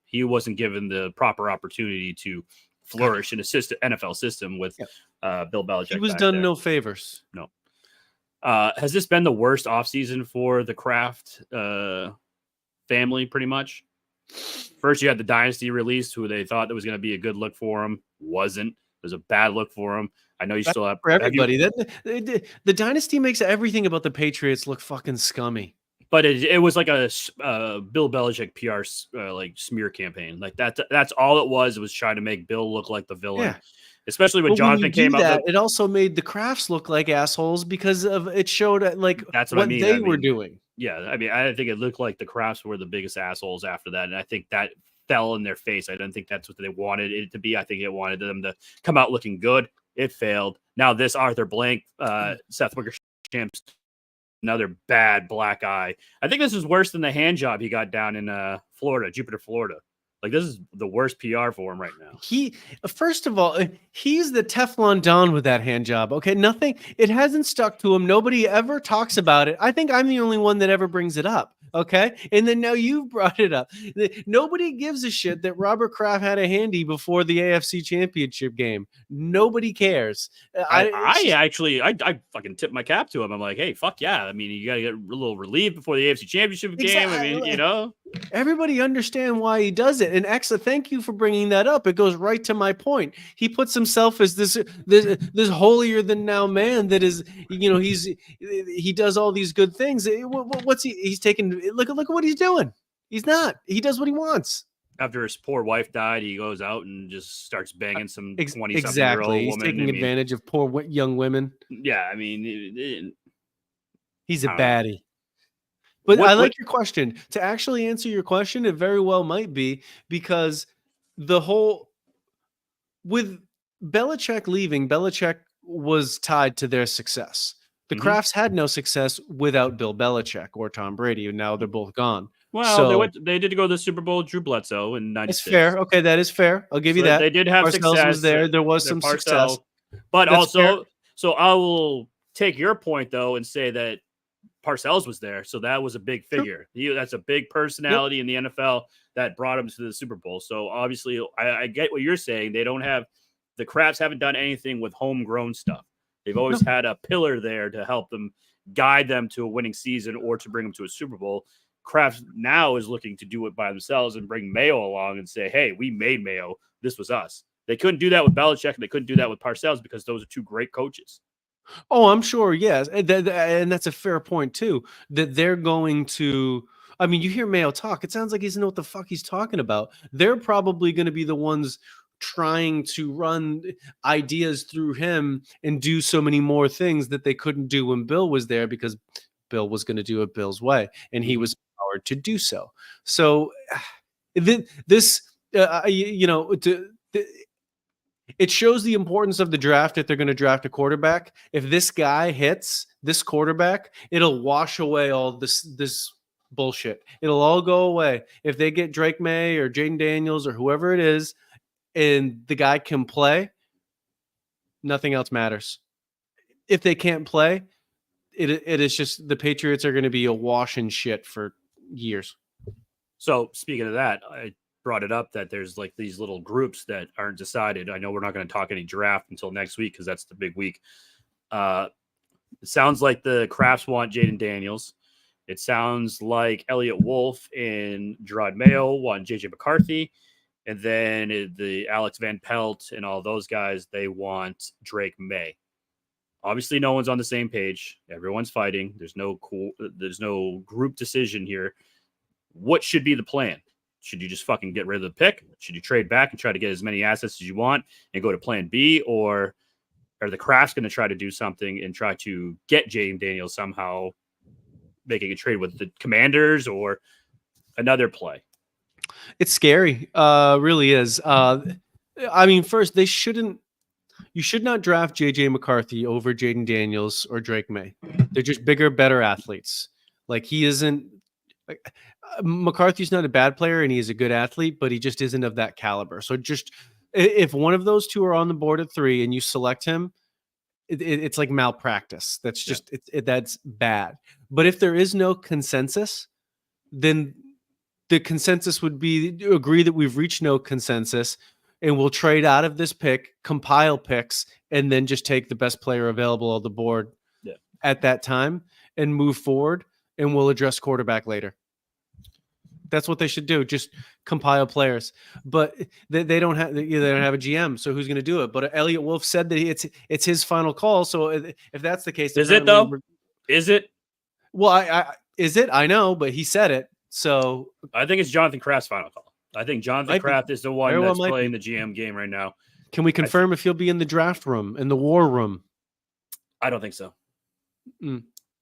He wasn't given the proper opportunity to flourish in a NFL system with Bill Belichick. He was back done there. no favors. No. Has this been the worst offseason for the Kraft family, pretty much? First, you had the Dynasty release, who they thought that was going to be a good look for him. Wasn't. It was a bad look for him. I know you still have for everybody. The Dynasty makes everything about the Patriots look fucking scummy. But it was like a Bill Belichick PR like smear campaign. Like that's all it was. It was trying to make Bill look like the villain. Yeah. Especially when Jonathan came up. It also made the Crafts look like assholes because of it showed like that's what I mean. they were doing. Yeah, I mean, I think it looked like the Crafts were the biggest assholes after that, and I think that fell in their face. I didn't think that's what they wanted it to be. I think it wanted them to come out looking good. It failed. Now this Arthur Blank, Seth Wickersham's another bad black eye. I think this is worse than the hand job he got down in Florida, Jupiter, Florida. Like, this is the worst PR for him right now. First of all, he's the Teflon Don with that hand job. Okay, it hasn't stuck to him. Nobody ever talks about it. I think I'm the only one that ever brings it up. Okay, and then now you brought it up. Nobody gives a shit that Robert Kraft had a handy before the AFC Championship game. Nobody cares. I fucking tip my cap to him. I'm like, hey, fuck yeah. I mean, you got to get a little relief before the AFC Championship game. I mean, you know. Everybody understand why he does it. And Exa, thank you for bringing that up. It goes right to my point. He puts himself as this holier than thou man that is, you know, he does all these good things. What's he's taking? Look at what he's doing. He's not. He does what he wants. After his poor wife died, he goes out and just starts banging some 20-something-year-old exactly. He's woman. taking advantage of poor young women. Yeah, I mean, he's a baddie. But I like your question. To actually answer your question, it very well might be because with Belichick leaving, Belichick was tied to their success. The Crafts had no success without Bill Belichick or Tom Brady, and now they're both gone. Well, they did go to the Super Bowl with Drew Bledsoe in 96. It's fair. Okay, that is fair. I'll give you that. They did have Parcells success. Was there. There was some success. But that's also, fair. So I will take your point, though, and say that Parcells was there, so that was a big figure. That's a big personality in the NFL that brought him to the Super Bowl. So obviously, I get what you're saying. The Crafts haven't done anything with homegrown stuff. They've always had a pillar there to help them guide them to a winning season or to bring them to a Super Bowl. Kraft now is looking to do it by themselves and bring Mayo along and say, hey, we made Mayo. This was us. They couldn't do that with Belichick, and they couldn't do that with Parcells because those are two great coaches. Oh, I'm sure, yes. And that's a fair point, too, that they're going to – I mean, you hear Mayo talk. It sounds like he doesn't know what the fuck he's talking about. They're probably going to be the ones trying to run ideas through him and do so many more things that they couldn't do when Bill was there because Bill was going to do it Bill's way, and he was empowered to do so. So this, it shows the importance of the draft if they're going to draft a quarterback. If this guy hits this quarterback, it'll wash away all this bullshit. It'll all go away. If they get Drake May or Jaden Daniels or whoever it is, and the guy can play, nothing else matters. If they can't play, it is just the Patriots are going to be a wash and shit for years. So speaking of that, I brought it up that there's like these little groups that aren't decided. I know we're not going to talk any draft until next week because that's the big week. It sounds like the Crafts want Jaden Daniels. It sounds like Elliott Wolf and Gerard Mayo want JJ McCarthy. And then the Alex Van Pelt and all those guys, they want Drake May. Obviously, no one's on the same page. Everyone's fighting. There's no group decision here. What should be the plan? Should you just fucking get rid of the pick? Should you trade back and try to get as many assets as you want and go to plan B? Or are the Crafts going to try to do something and try to get Jaden Daniels somehow, making a trade with the Commanders or another play? It's scary. Really is. I mean, first, you should not draft JJ McCarthy over Jaden Daniels or Drake May. They're just bigger, better athletes. Like he isn't McCarthy's not a bad player and he's a good athlete, but he just isn't of that caliber. So just if one of those two are on the board at 3 and you select him, it's like malpractice. That's just that's bad. But if there is no consensus, then the consensus would be agree that we've reached no consensus, and we'll trade out of this pick, compile picks, and then just take the best player available on the board at that time and move forward, and we'll address quarterback later. That's what they should do. Just compile players, but they don't have a GM. So who's going to do it? But Elliot Wolf said that it's his final call. So if that's the case, is it though? Is it? Well, is it? I know, but he said it. So I think it's Jonathan Kraft's final call. I think Jonathan Kraft is the one that's playing the GM game right now. Can we confirm if he'll be in the draft room, in the war room? I don't think so.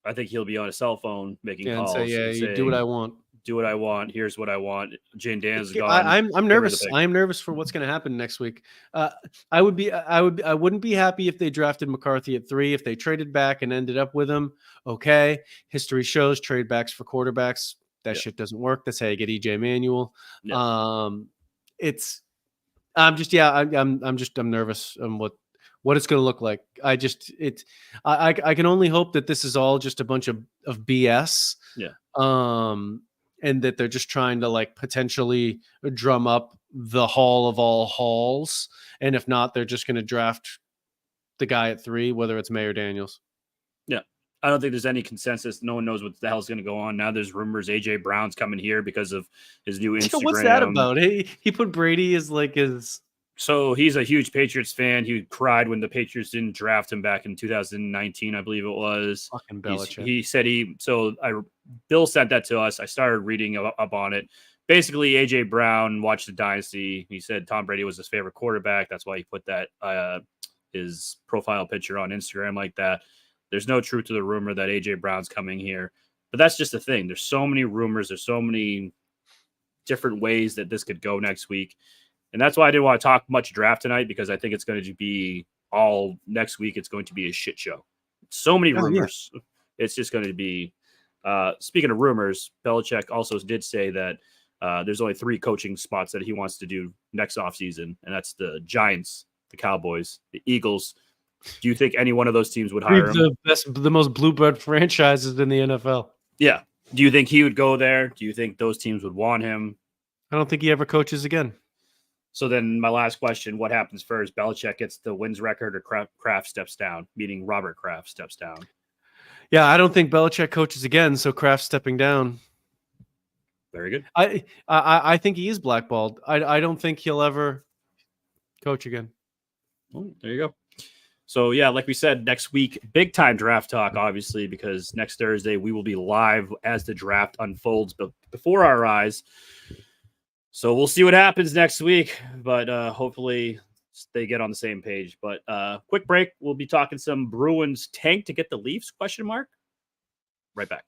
I think he'll be on a cell phone making calls. And say, you do what I want. Do what I want. Here's what I want. Jane Dan's gone. I'm nervous. I am nervous for what's going to happen next week. I wouldn't be happy if they drafted McCarthy at 3. If they traded back and ended up with him, okay. History shows trade backs for quarterbacks. That shit doesn't work. That's how you get EJ Manuel. Yeah. I'm nervous on what it's going to look like. I can only hope that this is all just a bunch of BS. Yeah. And that they're just trying to like potentially drum up the hall of all halls. And if not, they're just going to draft the guy at 3, whether it's May or Daniels. Yeah. I don't think there's any consensus. No one knows what the hell's going to go on. Now there's rumors AJ Brown's coming here because of his new Instagram. What's that about? He put Brady as like his... So he's a huge Patriots fan. He cried when the Patriots didn't draft him back in 2019, I believe it was. Fucking Belichick. He said Bill sent that to us. I started reading up on it. Basically, AJ Brown watched the Dynasty. He said Tom Brady was his favorite quarterback. That's why he put that his profile picture on Instagram like that. There's no truth to the rumor that AJ Brown's coming here, but that's just the thing. There's so many rumors. There's so many different ways that this could go next week. And that's why I didn't want to talk much draft tonight, because I think it's going to be all next week. It's going to be a shit show. So many rumors. Yeah. It's just going to be, speaking of rumors, Belichick also did say that there's only 3 coaching spots that he wants to do next offseason. And that's the Giants, the Cowboys, the Eagles. Do you think any one of those teams would hire him? The most blue-blood franchises in the NFL. Yeah. Do you think he would go there? Do you think those teams would want him? I don't think he ever coaches again. So then my last question, what happens first? Belichick gets the wins record or Kraft steps down, meaning Robert Kraft steps down? Yeah, I don't think Belichick coaches again, so Kraft's stepping down. Very good. I think he is blackballed. I don't think he'll ever coach again. Well, there you go. So, yeah, like we said, next week, big-time draft talk, obviously, because next Thursday we will be live as the draft unfolds before our eyes. So we'll see what happens next week, but hopefully they get on the same page. But quick break. We'll be talking some Bruins tank to get the Leafs, ? Right back.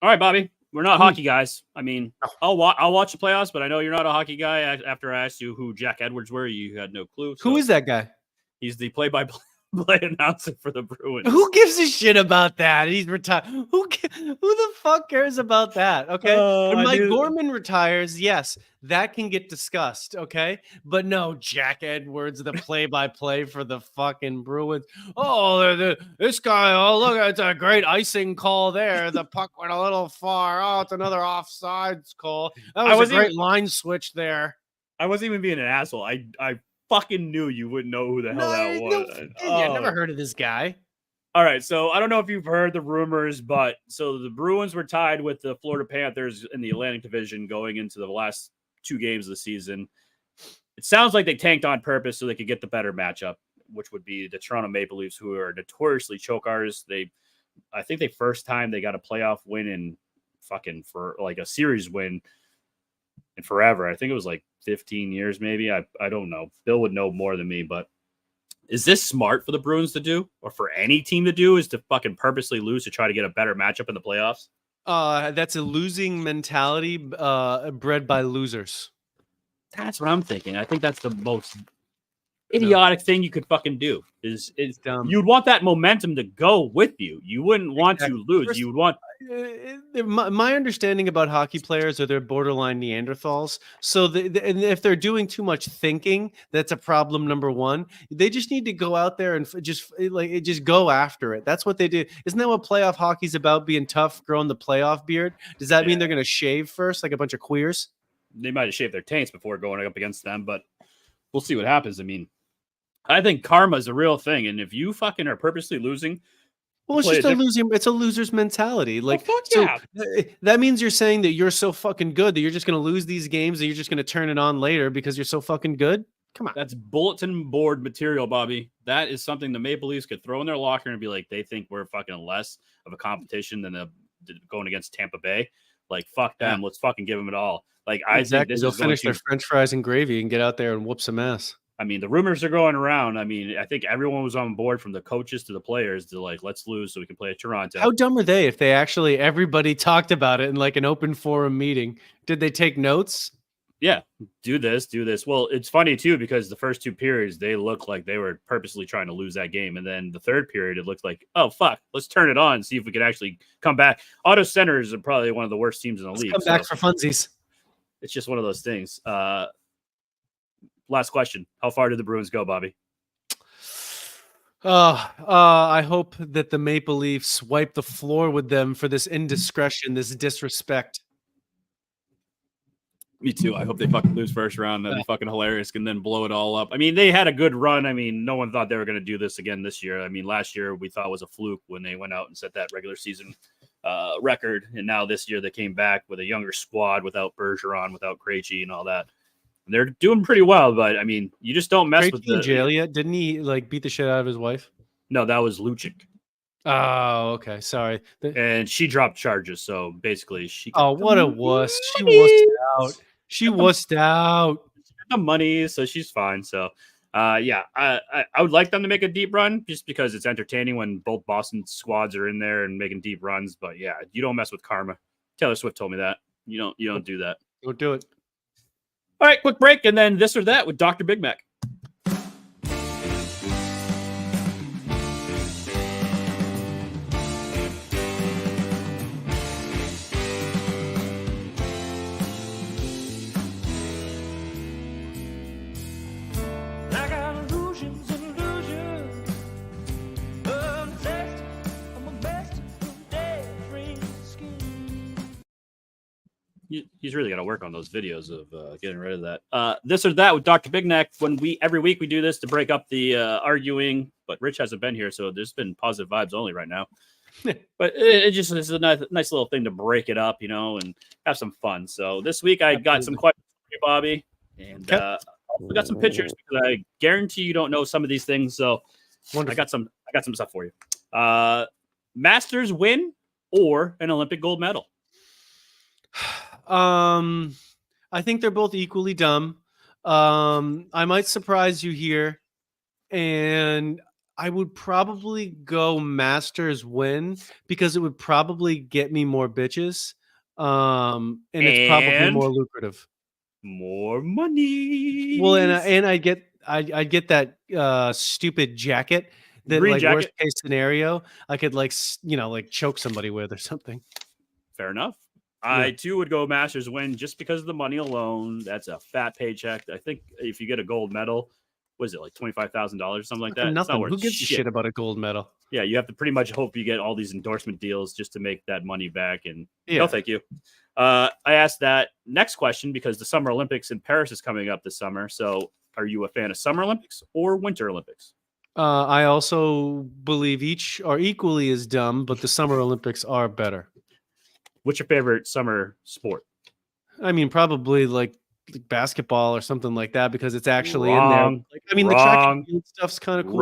All right, Bobby. We're not hockey guys. I mean, I'll watch the playoffs, but I know you're not a hockey guy. After I asked you who Jack Edwards were, you had no clue. So who is that guy? He's the play-by-play announcer for the Bruins. Who gives a shit about that? He's retired. Who the fuck cares about that? Okay. When Mike Gorman retires, yes, that can get discussed. Okay. But no, Jack Edwards, the play-by-play for the fucking Bruins. Oh, this guy. Oh, look, it's a great icing call there. The puck went a little far. Oh, it's another offsides call. That was a great line switch there. I wasn't even being an asshole. I fucking knew you wouldn't know who the hell that was. I never heard of this guy. All right, so I don't know if you've heard the rumors, but so the Bruins were tied with the Florida Panthers in the Atlantic Division going into the last 2 games of the season. It sounds like they tanked on purpose so they could get the better matchup, which would be the Toronto Maple Leafs, who are notoriously choke artists. I think first time they got a playoff win in fucking for like a series win in forever. I think it was like 15 years, maybe. I don't know. Bill would know more than me, but is this smart for the Bruins to do, or for any team to do, is to fucking purposely lose to try to get a better matchup in the playoffs? That's a losing mentality, bred by losers. That's what I'm thinking. I think that's the most idiotic thing you could fucking do. Is Dumb. you'd want that momentum to go with you. You wouldn't want to lose. First, you would want. My understanding about hockey players are they're borderline Neanderthals. So and if they're doing too much thinking, that's a problem number one. They just need to go out there and just go after it. That's what they do. Isn't that what playoff hockey's about? Being tough, growing the playoff beard. Does that mean they're going to shave first, like a bunch of queers? They might have shaved their taints before going up against them, but we'll see what happens. I mean, I think karma is a real thing, and if you fucking are purposely losing. Well, it's just it's a loser's mentality. Like, that means you're saying that you're so fucking good that you're just going to lose these games and you're just going to turn it on later because you're so fucking good. Come on. That's bulletin board material, Bobby. That is something the Maple Leafs could throw in their locker and be like, they think we're fucking less of a competition than going against Tampa Bay. Like, fuck them. Yeah. Let's fucking give them it all. Like, I think this is going to finish their French fries and gravy and get out there and whoop some ass. I mean, the rumors are going around. I mean, I think everyone was on board from the coaches to the players to like, let's lose so we can play at Toronto. How dumb are they if they actually everybody talked about it in like an open forum meeting? Did they take notes? Yeah, do this. Well, it's funny too because the first two periods they looked like they were purposely trying to lose that game, and then the third period it looked like, oh fuck, let's turn it on and see if we can actually come back. Auto Centers are probably one of the worst teams in the league. Come back for funsies. It's just one of those things. Last question. How far did the Bruins go, Bobby? I hope that the Maple Leafs wipe the floor with them for this indiscretion, this disrespect. Me too. I hope they fucking lose first round. That'd be fucking hilarious and then blow it all up. I mean, they had a good run. I mean, no one thought they were going to do this again this year. I mean, last year we thought was a fluke when they went out and set that regular season record. And now this year they came back with a younger squad without Bergeron, without Krejci and all that. They're doing pretty well, but I mean, you just don't mess with the in jail yet. Didn't he like beat the shit out of his wife? No, that was Lucic. Oh, okay. Sorry. And she dropped charges, so basically she. Oh, what a wuss! She wussed out. She wussed out. The money, so she's fine. So, yeah, I would like them to make a deep run just because it's entertaining when both Boston squads are in there and making deep runs. But yeah, you don't mess with karma. Taylor Swift told me that. You don't do that. Don't do it. All right, quick break, and then this or that with Dr. Big Mac. He's really got to work on those videos of getting rid of that. This or that with Dr. Big Neck. Every week we do this to break up the arguing, but Rich hasn't been here, so there's been positive vibes only right now. But it just is a nice little thing to break it up, and have some fun. So this week I got some questions for you, Bobby, and we got some pictures because I guarantee you don't know some of these things. So wonderful. I got some stuff for you. Masters win or an Olympic gold medal? I think they're both equally dumb. I might surprise you here, and I would probably go Masters win because it would probably get me more bitches. And it's probably more lucrative. More money. Well, and I get that stupid jacket that green like jacket. Worst case scenario I could like choke somebody with or something. Fair enough. I too would go Masters win just because of the money alone. That's a fat paycheck. I think if you get a gold medal, was it like $25,000 or something like that? Nothing. Who gives a shit about a gold medal? Yeah, you have to pretty much hope you get all these endorsement deals just to make that money back. And no, thank you. I asked that next question because the Summer Olympics in Paris is coming up this summer. So, are you a fan of Summer Olympics or Winter Olympics? I also believe each are equally as dumb, but the Summer Olympics are better. What's your favorite summer sport? I mean, probably like basketball or something like that because it's actually in there. Like, I mean, the track and field stuff's kind of cool.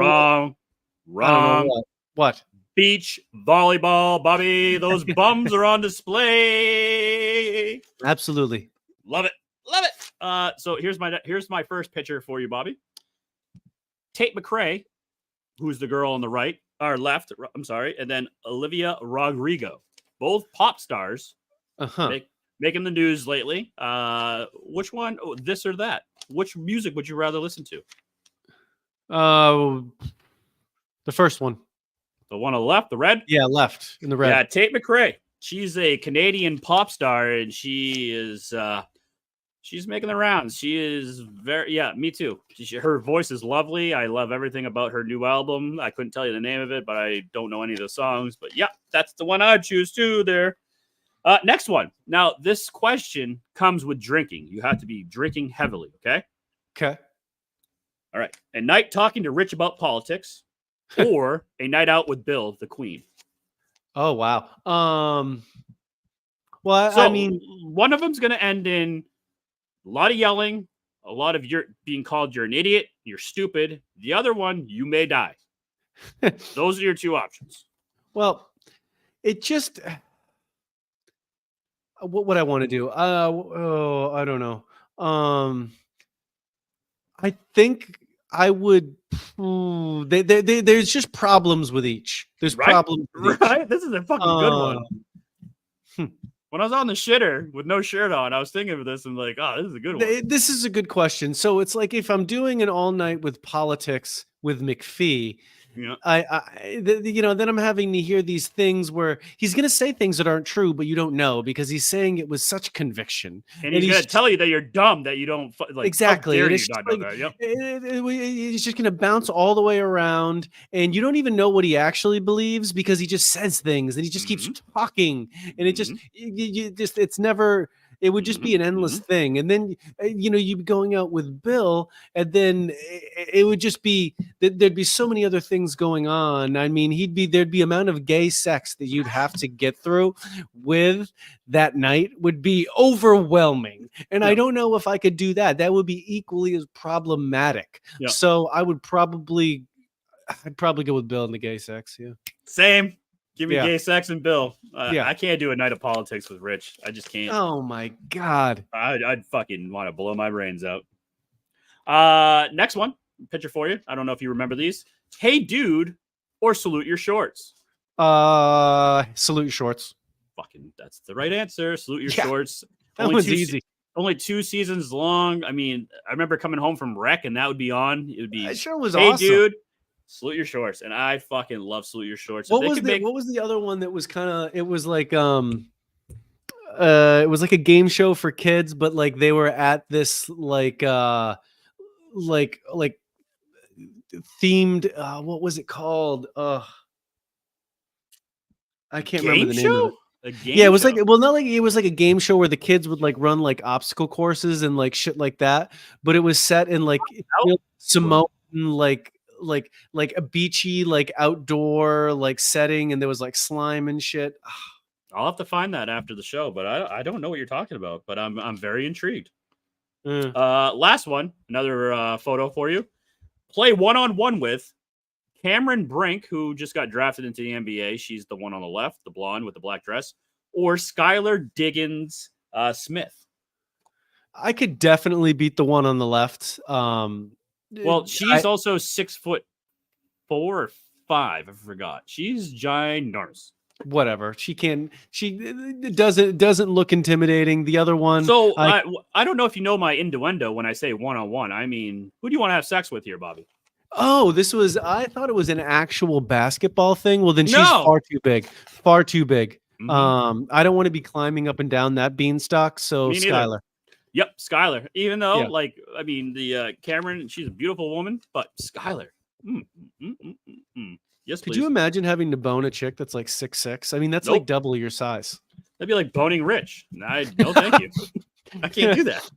Wrong. What? Beach volleyball, Bobby. Those bums are on display. Absolutely. Love it. So here's my first picture for you, Bobby. Tate McRae, who's the girl on the right or left. I'm sorry, and then Olivia Rodrigo. both pop stars, Uh-huh. making the news lately. Which one? Oh, this or that? Which music would you rather listen to? The first one. The one on the left, the red? Yeah, left in the red. Yeah, Tate McRae. She's a Canadian pop star, and she is she's making the rounds. She is me too. Her voice is lovely. I love everything about her new album. I couldn't tell you the name of it, but I don't know any of the songs. But yeah, that's the one I'd choose too there. Next one. Now, this question comes with drinking. You have to be drinking heavily, okay? Okay. All right. A night talking to Rich about politics or a night out with Bill, the Queen. Oh, wow. Well, So, I mean, one of them's going to end in a lot of yelling, a lot of being called you're an idiot, you're stupid. The other one, you may die. Those are your two options. well, it just what would I want to do? I don't know. I think I would. There's just problems with each. There's Right? problems with each. Right? This is a fucking good one. Um, When I was on the shitter with no shirt on, I was thinking of this and like, oh, this is a good one. This is a good question. So it's like if I'm doing an all night with politics with McPhee, Yeah. then I'm having to hear these things where he's going to say things that aren't true, but you don't know because he's saying it with such conviction. And he's going to tell you that you're dumb, that you don't like. Exactly. How dare And you it's not just know like, that? Yep. he's just going to bounce all the way around, and you don't even know what he actually believes because he just says things and he just keeps talking, and it just, it's never. It would just be an endless thing. And then, you'd be going out with Bill, and then it would just be, there'd be so many other things going on. I mean, there'd be amount of gay sex that you'd have to get through with that night would be overwhelming. And I don't know if I could do that. That would be equally as problematic. Yeah. So I'd probably go with Bill and the gay sex. Yeah. Same. Give me gay sex and Bill. Yeah. I can't do a night of politics with Rich. I just can't. Oh my God. I'd fucking want to blow my brains out. Next one. Picture for you. I don't know if you remember these. Hey, dude, or salute your shorts. Salute your shorts. Fucking, that's the right answer. Salute your Yeah. shorts. That was easy. Only 2 seasons long. I mean, I remember coming home from rec and that would be on. It would be, That sure was hey, awesome. dude, salute your shorts. And I fucking love salute your shorts. What was the other one that was kind of, it was like it was like a game show for kids, but like they were at this like themed what was it called? I can't remember the name of it. Yeah, it was like, well, not like it was like a game show where the kids would like run like obstacle courses and like shit like that, but it was set in like Samoan like a beachy like outdoor like setting, and there was like slime and shit. I'll have to find that after the show, but I don't know what you're talking about, but I'm very intrigued. Last one, another photo for you. Play one-on-one with Cameron Brink, who just got drafted into the NBA. She's the one on the left, the blonde with the black dress, or Skylar Diggins Smith. I could definitely beat the one on the left. Well, she's also 6'4" or 5. I forgot. She's ginormous. Whatever. She doesn't look intimidating. The other one. So I don't know if you know my innuendo when I say one-on-one. I mean, who do you want to have sex with here, Bobby? Oh, I thought it was an actual basketball thing. Well, then she's far too big. Far too big. Mm-hmm. I don't want to be climbing up and down that beanstalk. So Skylar. Yep, Skylar. Even though, I mean, the Cameron, she's a beautiful woman, but Skylar. Yes, please. Could you imagine having to bone a chick that's like 6'6"? I mean, that's like double your size. That'd be like boning Rich. No, thank you. I can't do that.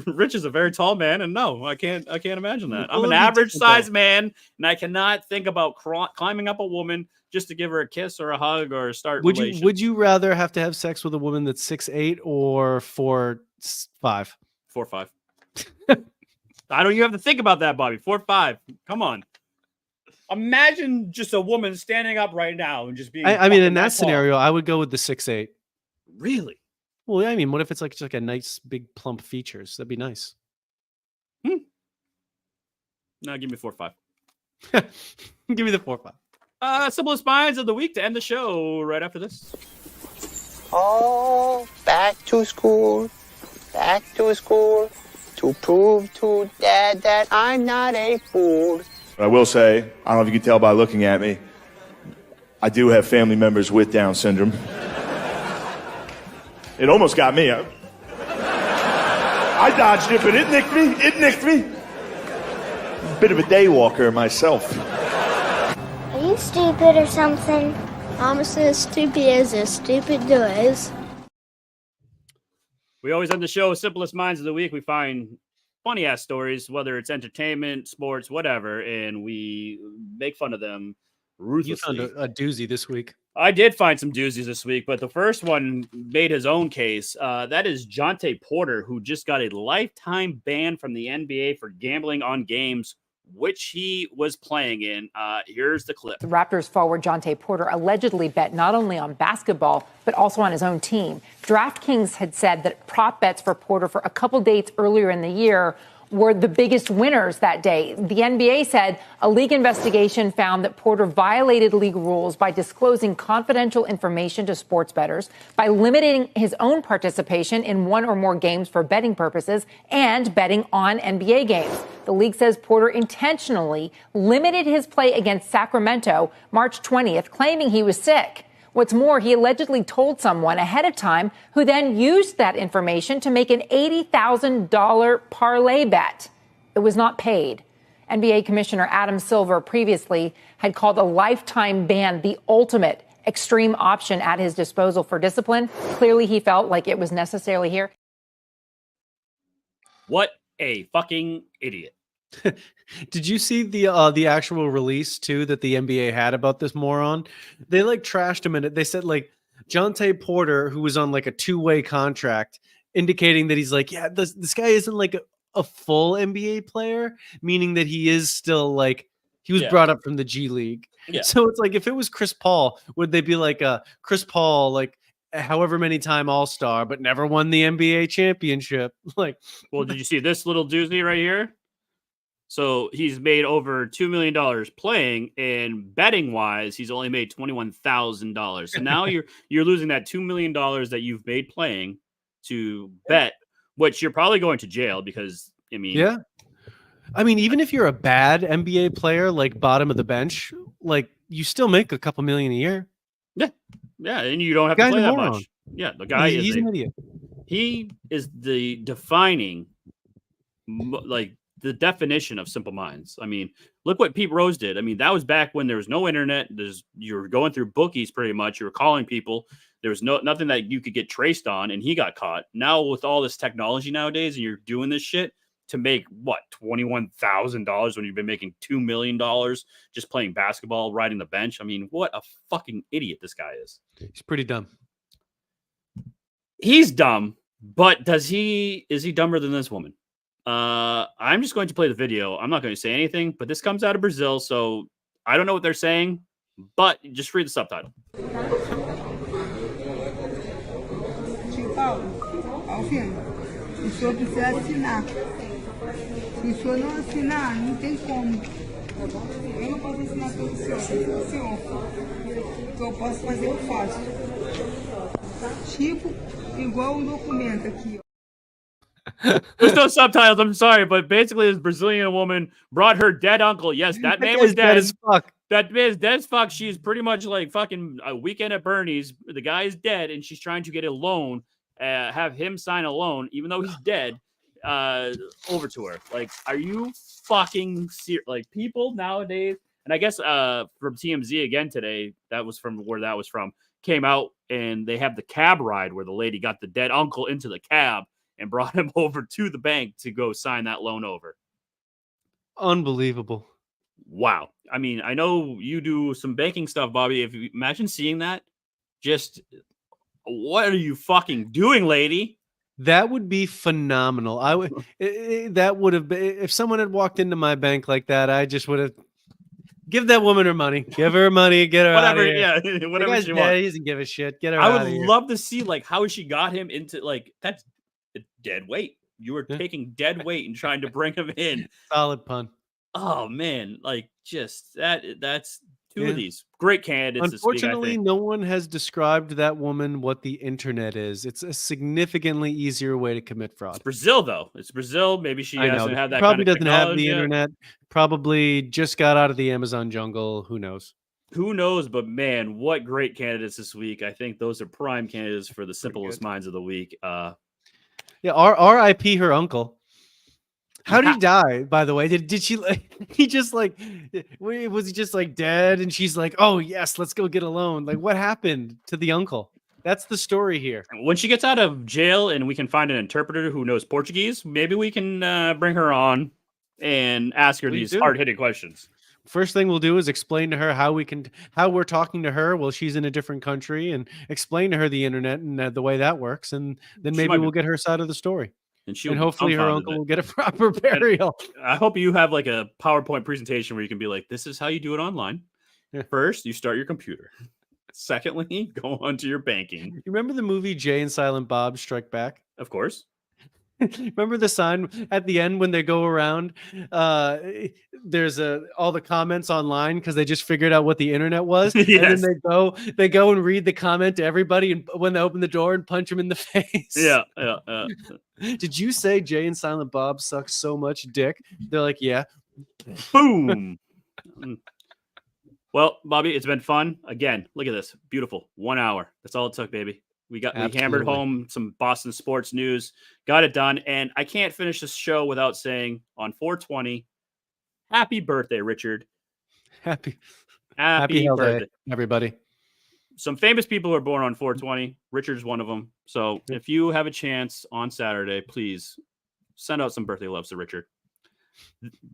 Rich is a very tall man, and no, I can't imagine that. I'm an average size man, and I cannot think about climbing up a woman just to give her a kiss or a hug or start. Would you rather have to have sex with a woman that's 6'8" or 4'5"? 4'5". I don't even have to think about that, Bobby. 4'5". Come on. Imagine just a woman standing up right now and just being. I mean, in that scenario, I would go with the 6'8". Really? Well, I mean, what if it's like just like a nice big plump features? That'd be nice. No, give me 4'5". Give me the 4'5". Simplest minds of the week to end the show right after this. Oh, back to school, to prove to Dad that I'm not a fool. But I will say, I don't know if you can tell by looking at me, I do have family members with Down syndrome. It almost got me. I dodged it, but it nicked me. Bit of a day walker myself. Are you stupid or something? I'm as stupid as a stupid does. We always end the show with Simplest Minds of the Week. We find funny-ass stories, whether it's entertainment, sports, whatever, and we make fun of them ruthlessly. You found a doozy this week. I did find some doozies this week, but the first one made his own case. That is Jontay Porter, who just got a lifetime ban from the NBA for gambling on games which he was playing in. Here's the clip. The Raptors forward Jontay Porter allegedly bet not only on basketball, but also on his own team. DraftKings had said that prop bets for Porter for a couple dates earlier in the year were the biggest winners that day. The NBA said a league investigation found that Porter violated league rules by disclosing confidential information to sports bettors, by limiting his own participation in one or more games for betting purposes, and betting on NBA games. The league says Porter intentionally limited his play against Sacramento March 20th, claiming he was sick. What's more, he allegedly told someone ahead of time who then used that information to make an $80,000 parlay bet. It was not paid. NBA Commissioner Adam Silver previously had called a lifetime ban the ultimate extreme option at his disposal for discipline. Clearly, he felt like it was necessary here. What a fucking idiot. Did you see the actual release too that the NBA had about this moron? They like trashed him in it. They said like Jontay Porter, who was on like a 2-way contract, indicating that he's like, yeah, this guy isn't like a full NBA player, meaning that he is still like he was brought up from the G League. Yeah. So it's like if it was Chris Paul, would they be like Chris Paul like however many time All-Star, but never won the NBA championship? Like, well, did you see this little doozy right here? So he's made over $2 million playing, and betting wise, he's only made $21,000. So now you're losing that $2 million that you've made playing to bet, which you're probably going to jail because yeah. I mean, even if you're a bad NBA player, like bottom of the bench, like you still make a couple million a year. Yeah, and you don't have to play that much. Yeah, the guy he's an idiot. He is the defining, like, the definition of simple minds. I mean, look what Pete Rose did. I mean, that was back when there was no internet. You were going through bookies pretty much. You were calling people. There was nothing that you could get traced on, and he got caught. Now with all this technology nowadays, and you're doing this shit to make what $21,000 when you've been making $2 million just playing basketball, riding the bench. I mean, what a fucking idiot this guy is. He's pretty dumb. He's dumb, but is he dumber than this woman? I'm just going to play the video. I'm not going to say anything, but this comes out of Brazil, so I don't know what they're saying, but just read the subtitle. Tio Paulo, Alfino, se o senhor precisar assinar. Se o senhor não assinar, não tem como. Eu não posso assinar pelo senhor. O que eu posso fazer, eu faço. Tipo, igual o documento aqui, ó. There's no subtitles. I'm sorry, but basically, this Brazilian woman brought her dead uncle. Yes, that man was dead as fuck. That man is dead as fuck. She's pretty much like fucking a weekend at Bernie's. The guy is dead, and she's trying to get a loan, have him sign a loan, even though he's dead, over to her. Like, are you fucking serious? Like, people nowadays, and I guess from TMZ again today, that was from where that was from, came out, and they have the cab ride where the lady got the dead uncle into the cab and brought him over to the bank to go sign that loan over. Unbelievable. Wow. I mean, I know you do some banking stuff, Bobby. If you imagine seeing that, just what are you fucking doing, lady? That would be phenomenal. That would have been, if someone had walked into my bank like that, I just would have give that woman her money. Give her money. Get her out of here. Yeah, whatever she wants. He doesn't give a shit. Get her I out of would here. love to see like how she got him into like that's dead weight. You were taking dead weight and trying to bring him in. Solid pun. Oh man, like just that's Two of these great candidates this week, I Unfortunately, think. no one has described that woman what the internet is. It's a significantly easier way to commit It's fraud. Brazil, though. It's Brazil. Maybe she I know. hasn't had She that probably kind of doesn't have technology the yet. internet. Probably just got out of the Amazon jungle. Who knows? Who knows? But man, what great candidates this week. I think those are prime candidates for the simplest good. minds of the week. Yeah, R.I.P. her uncle. How did he die, by the way? Did she like he just like was he just like dead and she's like, "Oh, yes, let's go get a loan." Like what happened to the uncle? That's the story here. When she gets out of jail and we can find an interpreter who knows Portuguese, maybe we can bring her on and ask her Please these do. hard-hitting questions. First thing we'll do is explain to her how we're talking to her while she's in a different country and explain to her the internet and the way that works, and then She maybe might be- we'll get her side of the story. she'll And be hopefully her dumbfounded uncle at will get a proper burial. I hope you have like a PowerPoint presentation where you can be like, this is how you do it online. Yeah. First, you start your computer. Secondly, go onto your banking. You remember the movie Jay and Silent Bob Strike Back? Of course. Remember the sign at the end when they go around? There's all the comments online because they just figured out what the internet was, Yes. and then they go and read the comment to everybody, and when they open the door and punch them in the face. Yeah. Did you say Jay and Silent Bob sucks so much dick? They're like, yeah. Boom. Well, Bobby, it's been fun. Again, look at this. Beautiful. 1 hour. That's all it took, baby. We hammered Absolutely. home some Boston sports news, got it done. And I can't finish this show without saying on 420, happy birthday, Richard. Happy Happy birthday. Day, everybody. Some famous people are born on 420. Richard's one of them. So if you have a chance on Saturday, please send out some birthday loves to Richard.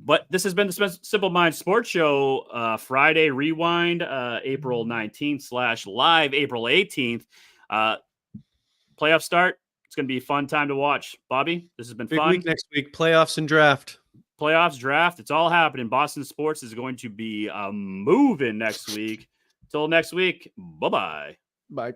But this has been the Simple Minds Sports Show, Friday Rewind, April 19th / live April 18th. Playoff start. It's going to be a fun time to watch. Bobby, this has been Big fun. week next week. Playoffs and draft. Playoffs, draft. It's all happening. Boston sports is going to be moving next week. Till next week. Bye-bye. Bye.